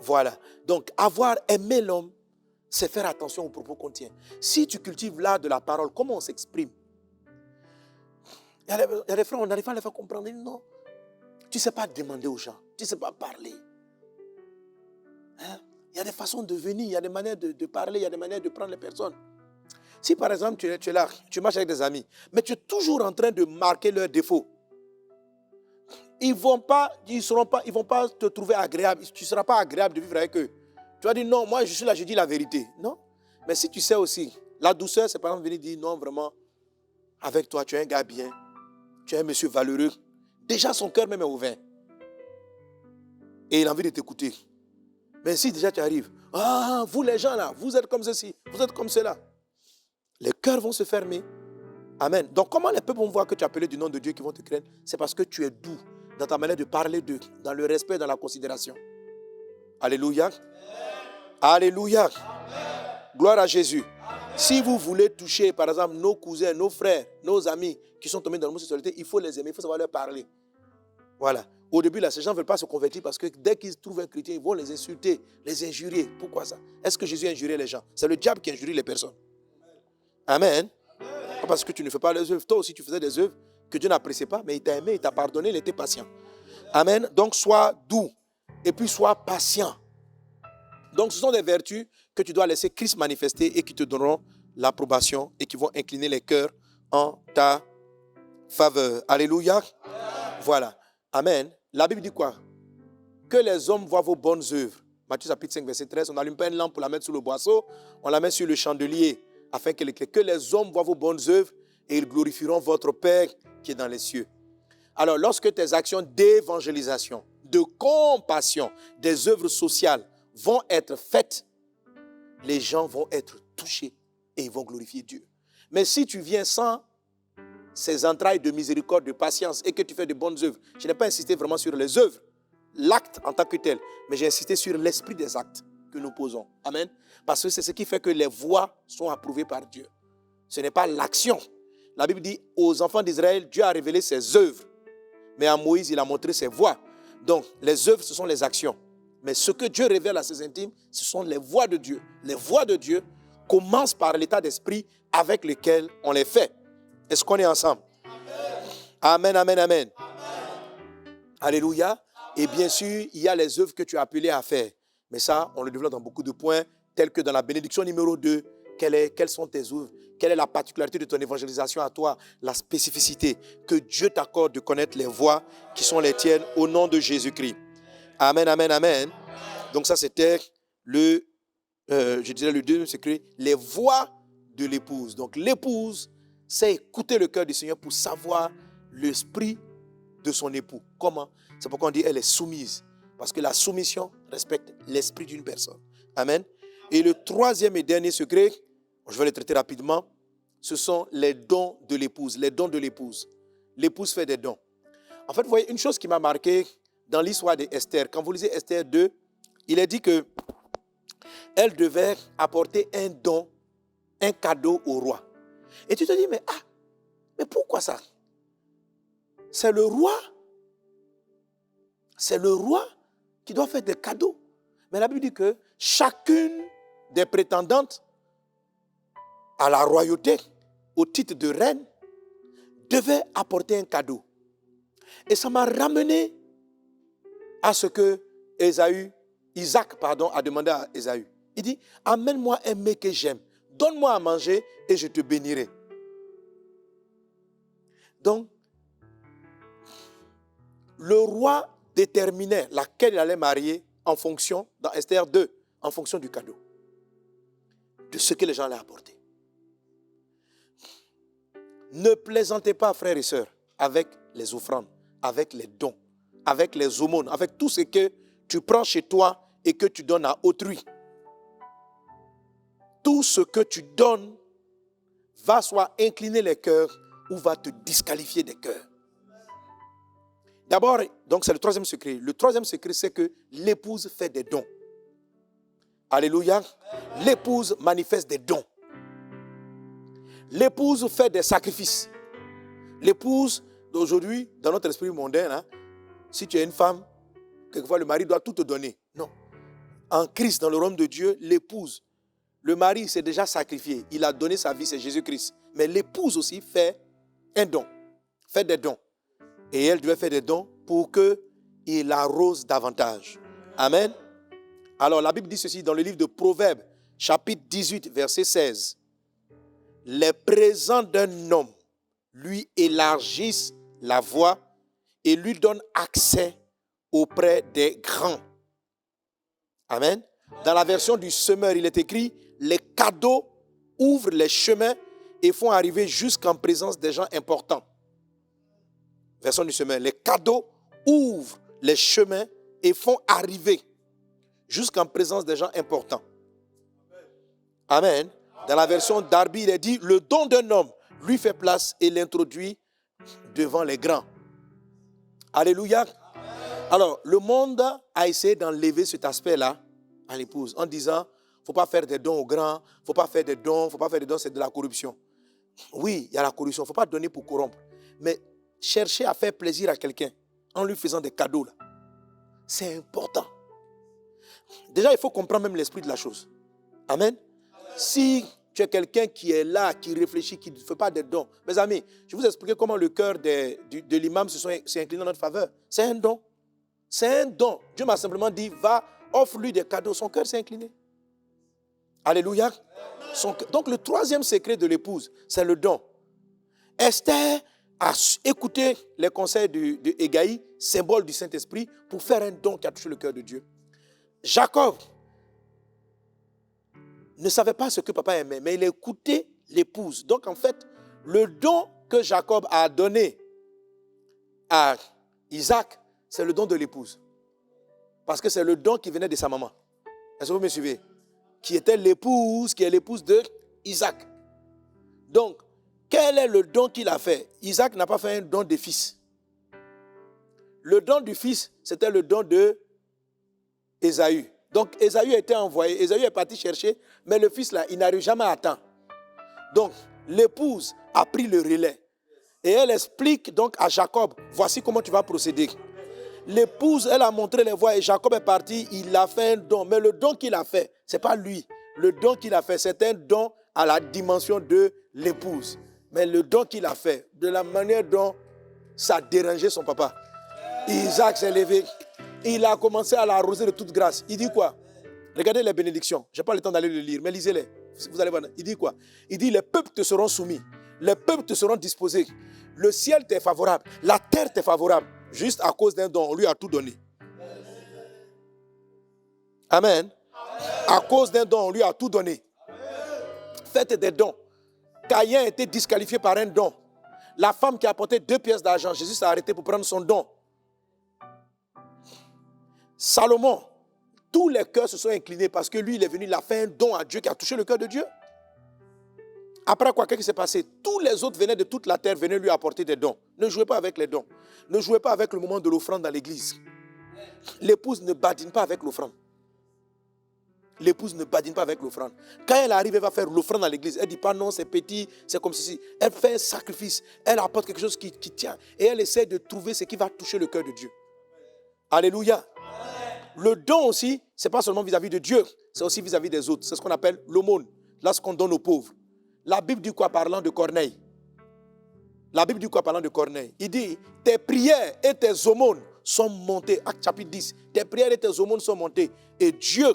Voilà. Donc, avoir aimé l'homme, c'est faire attention aux propos qu'on tient. Si tu cultives l'art de la parole, comment on s'exprime? Il y a des frères, on n'arrive pas à les faire comprendre. Non. Tu ne sais pas demander aux gens. Tu ne sais pas parler. Hein? Il y a des façons de venir, il y a des manières de parler, il y a des manières de prendre les personnes. Si par exemple, tu es là, tu marches avec des amis, mais tu es toujours en train de marquer leurs défauts, ils ne vont pas te trouver agréable. Tu ne seras pas agréable de vivre avec eux. Tu vas dire, non, moi je suis là, je dis la vérité. Non. Mais si tu sais aussi, la douceur, c'est par exemple venir dire, non, vraiment, avec toi, tu es un gars bien, tu es un monsieur valeureux. Déjà, son cœur même est ouvert. Et il a envie de t'écouter. Mais si déjà tu arrives, ah, vous les gens là, vous êtes comme ceci, vous êtes comme cela. Les cœurs vont se fermer. Amen. Donc comment les peuples vont voir que tu es appelé du nom de Dieu qui vont te craindre? C'est parce que tu es doux dans ta manière de parler d'eux, dans le respect, dans la considération. Alléluia. Alléluia. Gloire à Jésus. Si vous voulez toucher, par exemple, nos cousins, nos frères, nos amis qui sont tombés dans l'homosexualité, il faut les aimer, il faut savoir leur parler. Voilà. Au début, là, ces gens ne veulent pas se convertir parce que dès qu'ils trouvent un chrétien, ils vont les insulter, les injurier. Pourquoi ça? Est-ce que Jésus a injurié les gens? C'est le diable qui injurie les personnes. Amen. Pas parce que tu ne fais pas les œuvres. Toi aussi, tu faisais des œuvres que Dieu n'appréciait pas, mais il t'a aimé, il t'a pardonné, il était patient. Amen. Donc, sois doux et puis sois patient. Donc, ce sont des vertus que tu dois laisser Christ manifester et qui te donneront l'approbation et qui vont incliner les cœurs en ta faveur. Alléluia. Voilà. Amen. La Bible dit quoi? Que les hommes voient vos bonnes œuvres. Matthieu chapitre 5, verset 13. On n'allume pas une lampe pour la mettre sous le boisseau. On la met sur le chandelier afin qu'elle éclaire. Que les hommes voient vos bonnes œuvres et ils glorifieront votre Père qui est dans les cieux. Alors, lorsque tes actions d'évangélisation, de compassion, des œuvres sociales vont être faites, les gens vont être touchés et ils vont glorifier Dieu. Mais si tu viens sans ces entrailles de miséricorde, de patience et que tu fais de bonnes œuvres, je n'ai pas insisté vraiment sur les œuvres, l'acte en tant que tel, mais j'ai insisté sur l'esprit des actes que nous posons. Amen. Parce que c'est ce qui fait que les voies sont approuvées par Dieu. Ce n'est pas l'action. La Bible dit aux enfants d'Israël, Dieu a révélé ses œuvres. Mais à Moïse, il a montré ses voies. Donc, les œuvres, ce sont les actions. Mais ce que Dieu révèle à ses intimes, ce sont les voies de Dieu. Les voies de Dieu commencent par l'état d'esprit avec lequel on les fait. Est-ce qu'on est ensemble? Amen, amen, amen. Alléluia. Et bien sûr, il y a les œuvres que tu es appelé à faire. Mais ça, on le développe dans beaucoup de points, tels que dans la bénédiction numéro 2, quelles sont tes œuvres? Quelle est la particularité de ton évangélisation à toi? La spécificité. Que Dieu t'accorde de connaître les voies qui sont les tiennes au nom de Jésus-Christ. Amen, amen, amen. Donc ça, c'était le deuxième secret, les voies de l'épouse. Donc l'épouse, c'est écouter le cœur du Seigneur pour savoir l'esprit de son époux. Comment? C'est pourquoi on dit elle est soumise. Parce que la soumission respecte l'esprit d'une personne. Amen. Et le troisième et dernier secret, je vais le traiter rapidement, ce sont les dons de l'épouse, les dons de l'épouse. L'épouse fait des dons. En fait, vous voyez, une chose qui m'a marqué dans l'histoire d'Esther, quand vous lisez Esther 2, il est dit que elle devait apporter un don, un cadeau au roi. Et tu te dis, mais pourquoi ça? C'est le roi qui doit faire des cadeaux. Mais la Bible dit que chacune des prétendantes à la royauté, au titre de reine, devait apporter un cadeau. Et ça m'a ramené à ce que Isaac a demandé à Ésaü. Il dit, amène-moi un mets que j'aime, donne-moi à manger et je te bénirai. Donc, le roi déterminait laquelle il allait marier en fonction, dans Esther 2, en fonction du cadeau, de ce que les gens allaient apporter. Ne plaisantez pas, frères et sœurs, avec les offrandes, avec les dons, avec les aumônes, avec tout ce que tu prends chez toi et que tu donnes à autrui. Tout ce que tu donnes va soit incliner les cœurs ou va te disqualifier des cœurs. D'abord, donc c'est le troisième secret. Le troisième secret, c'est que l'épouse fait des dons. Alléluia. L'épouse manifeste des dons. L'épouse fait des sacrifices. L'épouse d'aujourd'hui, dans notre esprit mondain, si tu es une femme, quelquefois le mari doit tout te donner. Non. En Christ, dans le royaume de Dieu, l'épouse, le mari s'est déjà sacrifié. Il a donné sa vie, c'est Jésus-Christ. Mais l'épouse aussi fait un don, fait des dons. Et elle devait faire des dons pour qu'il arrose davantage. Amen. Alors la Bible dit ceci dans le livre de Proverbes, chapitre 18, verset 16. Les présents d'un homme lui élargissent la voie et lui donnent accès auprès des grands. Amen. Dans la version du semeur, il est écrit, les cadeaux ouvrent les chemins et font arriver jusqu'en présence des gens importants. Version du semeur, les cadeaux ouvrent les chemins et font arriver jusqu'en présence des gens importants. Amen. Dans la version d'Arby, il est dit, le don d'un homme lui fait place et l'introduit devant les grands. Alléluia. Alors, le monde a essayé d'enlever cet aspect-là à l'épouse en disant, il ne faut pas faire des dons aux grands, il ne faut pas faire des dons, c'est de la corruption. Oui, il y a la corruption, il ne faut pas donner pour corrompre. Mais chercher à faire plaisir à quelqu'un en lui faisant des cadeaux, là, c'est important. Déjà, il faut comprendre même l'esprit de la chose. Amen. Si tu es quelqu'un qui est là, qui réfléchit, qui ne fait pas des dons, mes amis, je vais vous expliquer comment le cœur de l'imam s'est incliné en notre faveur. C'est un don. C'est un don. Dieu m'a simplement dit, va, offre-lui des cadeaux. Son cœur s'est incliné. Alléluia. Donc le troisième secret de l'épouse, c'est le don. Esther a écouté les conseils de Hégaï, symbole du Saint-Esprit, pour faire un don qui a touché le cœur de Dieu. Jacob ne savait pas ce que papa aimait, mais il a écouté l'épouse. Donc en fait, le don que Jacob a donné à Isaac, c'est le don de l'épouse. Parce que c'est le don qui venait de sa maman. Est-ce que vous me suivez? Qui était l'épouse, qui est l'épouse de Isaac. Donc, quel est le don qu'il a fait? Isaac n'a pas fait un don de fils. Le don du fils, c'était le don de Ésaü. Donc, Ésaü a été envoyé, Ésaü est parti chercher, mais le fils là, il n'arrive jamais à temps. Donc, l'épouse a pris le relais. Et elle explique donc à Jacob, voici comment tu vas procéder. L'épouse, elle a montré les voies et Jacob est parti, il a fait un don. Mais le don qu'il a fait, ce n'est pas lui. Le don qu'il a fait, c'est un don à la dimension de l'épouse. Mais le don qu'il a fait, de la manière dont ça a dérangé son papa. Isaac s'est levé, il a commencé à l'arroser de toute grâce. Il dit quoi? Regardez les bénédictions. Je n'ai pas le temps d'aller le lire, mais lisez-les. Vous allez voir. Il dit quoi? Il dit, les peuples te seront soumis. Les peuples te seront disposés. Le ciel t'est favorable. La terre t'est favorable. Juste à cause d'un don, on lui a tout donné. Amen. À cause d'un don, on lui a tout donné. Faites des dons. Caïn a été disqualifié par un don. La femme qui a apporté 2 pièces d'argent, Jésus s'est arrêté pour prendre son don. Salomon, tous les cœurs se sont inclinés parce que lui, il est venu, il a fait un don à Dieu qui a touché le cœur de Dieu. Après quoi, qu'est-ce qui s'est passé? Tous les autres venaient de toute la terre, venaient lui apporter des dons. Ne jouez pas avec les dons. Ne jouez pas avec le moment de l'offrande dans l'église. L'épouse ne badine pas avec l'offrande. L'épouse ne badine pas avec l'offrande. Quand elle arrive, elle va faire l'offrande dans l'église. Elle ne dit pas non, c'est petit, c'est comme ceci. Elle fait un sacrifice. Elle apporte quelque chose qui tient. Et elle essaie de trouver ce qui va toucher le cœur de Dieu. Alléluia. Le don aussi, ce n'est pas seulement vis-à-vis de Dieu, c'est aussi vis-à-vis des autres. C'est ce qu'on appelle l'aumône. Là, ce qu'on donne aux pauvres. La Bible dit quoi parlant de Corneille? La Bible dit quoi parlant de Corneille? Il dit, tes prières et tes aumônes sont montées. Acte chapitre 10. Tes prières et tes aumônes sont montées. Et Dieu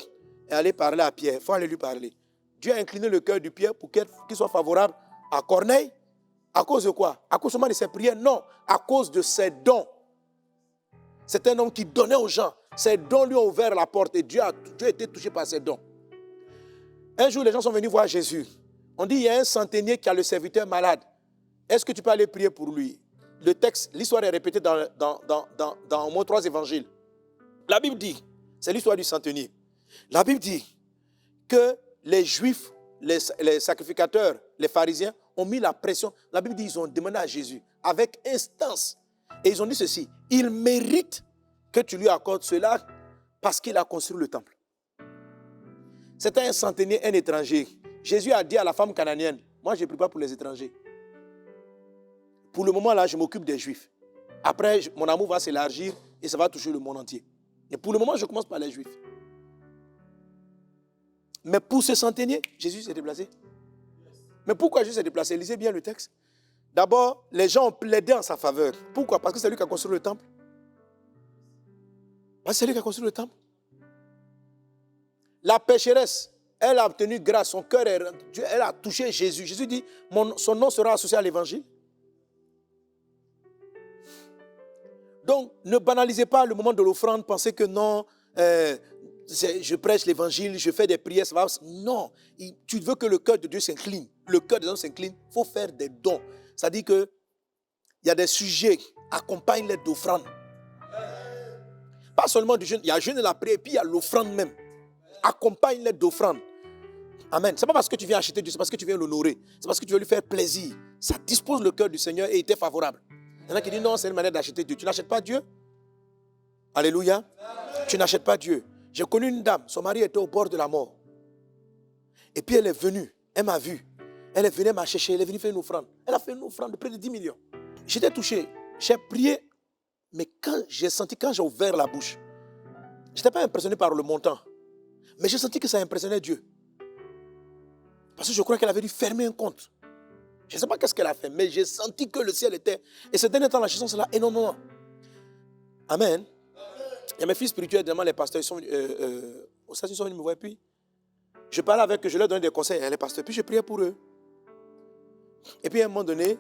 est allé parler à Pierre. Il faut aller lui parler. Dieu a incliné le cœur de Pierre pour qu'il soit favorable à Corneille. À cause de quoi? À cause seulement de ses prières? Non. À cause de ses dons. C'est un homme qui donnait aux gens. Ses dons lui ont ouvert la porte et Dieu a été touché par ses dons. Un jour, les gens sont venus voir Jésus. On dit, il y a un centenier qui a le serviteur malade. Est-ce que tu peux aller prier pour lui? Le texte, l'histoire est répétée dans au moins 3 évangiles. La Bible dit, c'est l'histoire du centenier. La Bible dit que les Juifs, les sacrificateurs, les pharisiens ont mis la pression. La Bible dit qu'ils ont demandé à Jésus avec instance. Et ils ont dit ceci, il mérite que tu lui accordes cela parce qu'il a construit le temple. C'était un centenier, un étranger. Jésus a dit à la femme cananéenne, moi je ne prie pas pour les étrangers. Pour le moment là, je m'occupe des Juifs. Après, mon amour va s'élargir et ça va toucher le monde entier. Et pour le moment, je commence par les Juifs. Mais pour ce centenier, Jésus s'est déplacé. Mais pourquoi Jésus s'est déplacé? Lisez bien le texte. D'abord, les gens ont plaidé en sa faveur. Pourquoi? Parce que c'est lui qui a construit le temple. Parce que c'est lui qui a construit le temple. La pécheresse, elle a obtenu grâce, son cœur est rendu, elle a touché Jésus. Jésus dit, son nom sera associé à l'évangile. Donc, ne banalisez pas le moment de l'offrande, pensez que non, je prêche l'évangile, je fais des prières, ça va. Non, tu veux que le cœur de Dieu s'incline, le cœur des hommes s'incline, il faut faire des dons. C'est-à-dire qu'il y a des sujets, accompagne-les d'offrande. Pas seulement du jeûne, il y a le jeûne et la prière, puis il y a l'offrande même. Accompagne-les d'offrande. Amen. Ce n'est pas parce que tu viens acheter Dieu, c'est parce que tu viens l'honorer. C'est parce que tu veux lui faire plaisir. Ça dispose le cœur du Seigneur et il t'est favorable. Il y en a qui disent non, c'est une manière d'acheter Dieu. Tu n'achètes pas Dieu? Alléluia. Amen. Tu n'achètes pas Dieu. J'ai connu une dame, son mari était au bord de la mort. Et puis elle est venue, elle m'a vu. Elle est venue m'a chercher, elle est venue faire une offrande. Elle a fait une offrande de près de 10 millions. J'étais touché, j'ai prié. Mais quand j'ai ouvert la bouche, je n'étais pas impressionné par le montant. Mais j'ai senti que ça impressionnait Dieu. Parce que je crois qu'elle avait dû fermer un compte. Je ne sais pas qu'est-ce qu'elle a fait, mais j'ai senti que le ciel était... Et ce dernier temps, la chanson, c'est là énormément. Amen. Il y a mes fils spirituels, évidemment, les pasteurs, ils sont au stade, ils sont venus me voir. Puis, je parlais avec eux, je leur donnais des conseils, les pasteurs. Puis, je priais pour eux. Et puis, à un moment donné,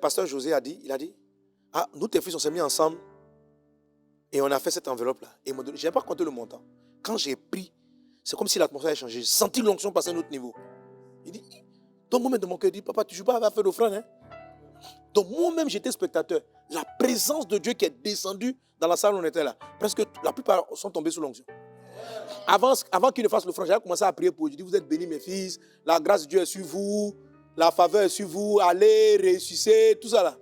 pasteur José il a dit, ah, nous, tes fils, on s'est mis ensemble et on a fait cette enveloppe-là. Et je n'ai pas compté le montant. Quand j'ai pris, c'est comme si l'atmosphère a changé. J'ai senti l'onction passer à un autre niveau. Il dit, donc moi-même de mon cœur, il dit, papa, tu ne joues pas à faire l'offrande, hein? Donc moi-même, j'étais spectateur. La présence de Dieu qui est descendue dans la salle où on était là, presque la plupart sont tombés sous l'onction. Avant qu'il ne fasse l'offrande, j'avais commencé à prier pour eux. Je dis, vous êtes bénis, mes fils. La grâce de Dieu est sur vous. La faveur est sur vous. Allez, réussissez, tout ça là.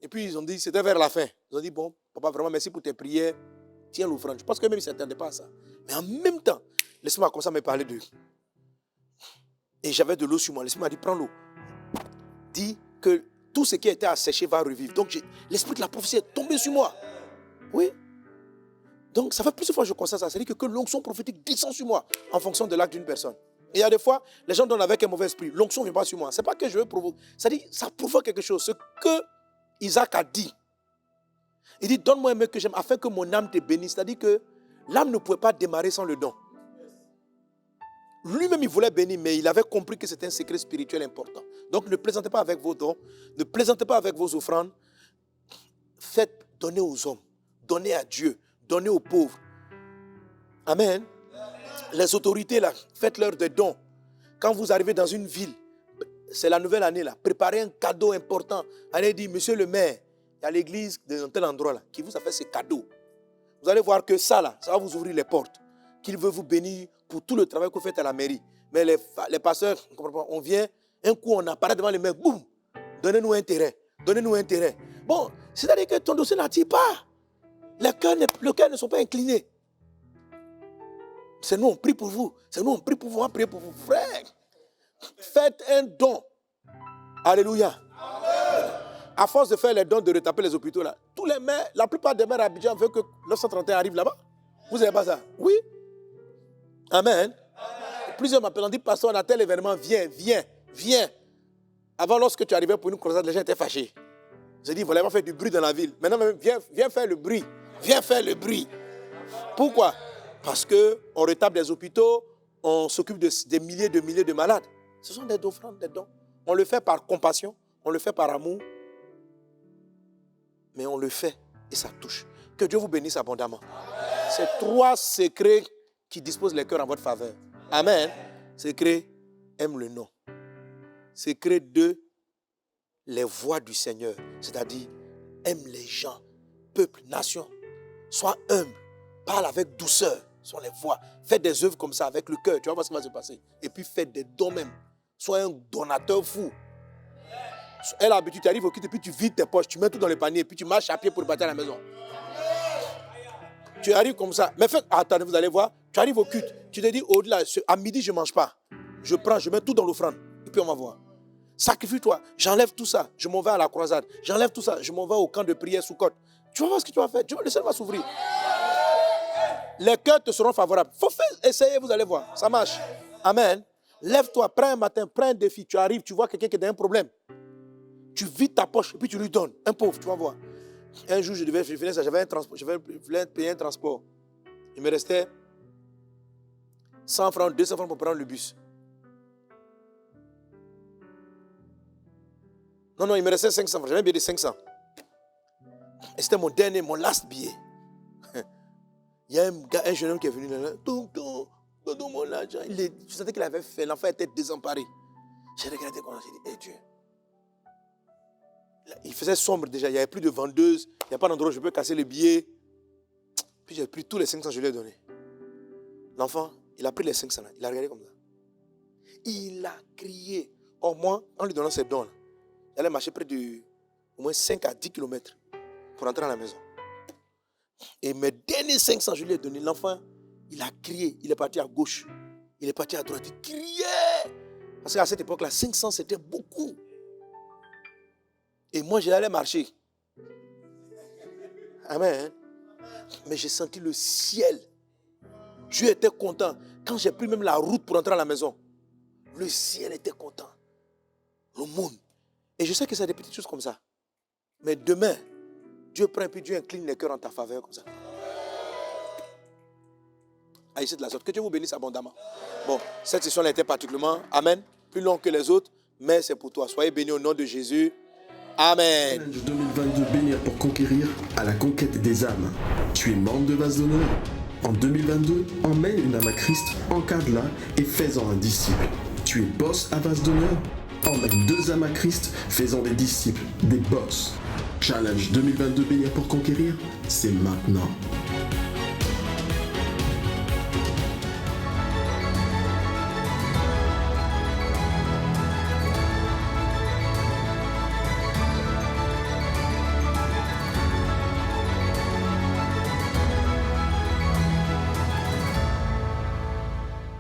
Et puis ils ont dit, c'était vers la fin. Ils ont dit, bon, papa, vraiment merci pour tes prières. Tiens l'offrande. Je pense que même ils ne s'attendaient pas à ça. Mais en même temps, l'Esprit m'a commencé à me parler d'eux. Et j'avais de l'eau sur moi. L'Esprit m'a dit, prends l'eau. Dis que tout ce qui a été asséché va revivre. Donc l'Esprit de la prophétie est tombé sur moi. Oui. Donc ça fait plusieurs fois que je constate ça. C'est-à-dire que l'onction prophétique descend sur moi en fonction de l'acte d'une personne. Et il y a des fois, les gens donnent avec un mauvais esprit. L'onction ne vient pas sur moi. Ce n'est pas que je veux provoquer. C'est-à-dire ça provoque quelque chose. Ce que Isaac a dit. Il dit, donne-moi un mec que j'aime afin que mon âme te bénisse. C'est-à-dire que l'âme ne pouvait pas démarrer sans le don. Lui-même, il voulait bénir, mais il avait compris que c'était un secret spirituel important. Donc, ne plaisantez pas avec vos dons, ne plaisantez pas avec vos offrandes. Faites donner aux hommes, donnez à Dieu, donnez aux pauvres. Amen. Les autorités, là, faites-leur des dons. Quand vous arrivez dans une ville, c'est la nouvelle année, là, préparez un cadeau important. Allez dire, monsieur le maire, il y a l'église de tel endroit, là, qui vous a fait ce cadeau. Vous allez voir que ça, là, ça va vous ouvrir les portes. Qu'il veut vous bénir pour tout le travail que vous faites à la mairie. Mais les pasteurs, on vient, un coup on apparaît devant les mecs, boum, donnez-nous un terrain, donnez-nous un terrain. Bon, c'est-à-dire que ton dossier n'attire pas. Les cœurs ne sont pas inclinés. C'est nous, on prie pour vous. C'est nous, on prie pour vous, on prie pour vous. Frère, faites un don. Alléluia. À force de faire les dons, de retaper les hôpitaux, là, tous les maires, la plupart des maires à Abidjan veulent que 931 arrive là-bas. Vous n'avez pas ça? Oui. Amen. Plusieurs m'appellent, on dit, pasteur, on a tel événement, viens. Avant, lorsque tu arrivais pour une croisade, les gens étaient fâchés. J'ai dit, il ne fallait pas faire du bruit dans la ville. Maintenant, viens faire le bruit. Viens faire le bruit. Pourquoi? Parce qu'on retape des hôpitaux, on s'occupe des milliers de malades. Ce sont des offrandes, des dons. On le fait par compassion, on le fait par amour. Mais on le fait et ça touche. Que Dieu vous bénisse abondamment. C'est 3 secrets qui disposent les cœurs en votre faveur. Amen. Secret, aime le nom. Secret 2, les voix du Seigneur. C'est-à-dire, aime les gens, peuple, nation. Sois humble, parle avec douceur. Sois les voix. Fais des œuvres comme ça avec le cœur. Tu vas voir ce qui va se passer. Et puis fais des dons même. Sois un donateur fou. Elle a l'habitude, tu arrives au culte et puis tu vides tes poches, tu mets tout dans le panier et puis tu marches à pied pour repartir à la maison. Tu arrives comme ça. Mais attendez, vous allez voir. Tu arrives au culte, tu te dis, au-delà, à midi, je ne mange pas. Je prends, je mets tout dans l'offrande. Et puis on va voir. Sacrifie-toi, j'enlève tout ça, je m'en vais à la croisade. J'enlève tout ça, je m'en vais au camp de prière sous côte. Tu vas voir ce que tu vas faire. Le ciel va s'ouvrir. Les cœurs te seront favorables. Il faut faire, essayer, vous allez voir. Ça marche. Amen. Lève-toi, prends un matin, prends un défi. Tu arrives, tu vois quelqu'un qui a un problème. Tu vides ta poche et puis tu lui donnes. Un pauvre, tu vas voir. Un jour, je venais ça, j'avais un transport, je voulais payer un transport. Il me restait 100 francs, 200 francs pour prendre le bus. Non, il me restait 500 francs. J'avais un billet de 500. Et c'était mon dernier, mon last billet. Il y a un jeune homme qui est venu là. Donne mon argent. Je sentais qu'il avait fait. L'enfant était désemparé. J'ai regardé comme ça. J'ai dit, Dieu. Il faisait sombre déjà. Il n'y avait plus de vendeuse. Il n'y a pas d'endroit où je peux casser les billets. Puis j'ai pris tous les 500, je lui ai donné. L'enfant, il a pris les 500. Il a regardé comme ça. Il a crié. Or, moi, en lui donnant ces dons, j'allais marcher près de au moins 5 à 10 km pour entrer à la maison. Et mes derniers 500, je lui ai donné. L'enfant, il a crié. Il est parti à gauche. Il est parti à droite. Il criait. Parce qu'à cette époque-là, 500, c'était beaucoup. Et moi, j'allais marcher. Amen. Mais j'ai senti le ciel. Dieu était content. Quand j'ai pris même la route pour entrer à la maison, le ciel était content. Le monde. Et je sais que c'est des petites choses comme ça. Mais demain, Dieu prend et puis Dieu incline les cœurs en ta faveur comme ça. Agissez de la sorte. Que Dieu vous bénisse abondamment. Bon, cette session-là était particulièrement, amen, plus longue que les autres, mais c'est pour toi. Soyez bénis au nom de Jésus. Amen. Challenge 2022, bénir pour conquérir, à la conquête des âmes. Tu es membre de Vase d'honneur. En 2022, emmène une âme à Christ, encadre-la et fais-en un disciple. Tu es boss à Vase d'honneur. Emmène 2 âmes à Christ, fais-en des disciples, des boss. Challenge 2022, bénir pour conquérir, c'est maintenant.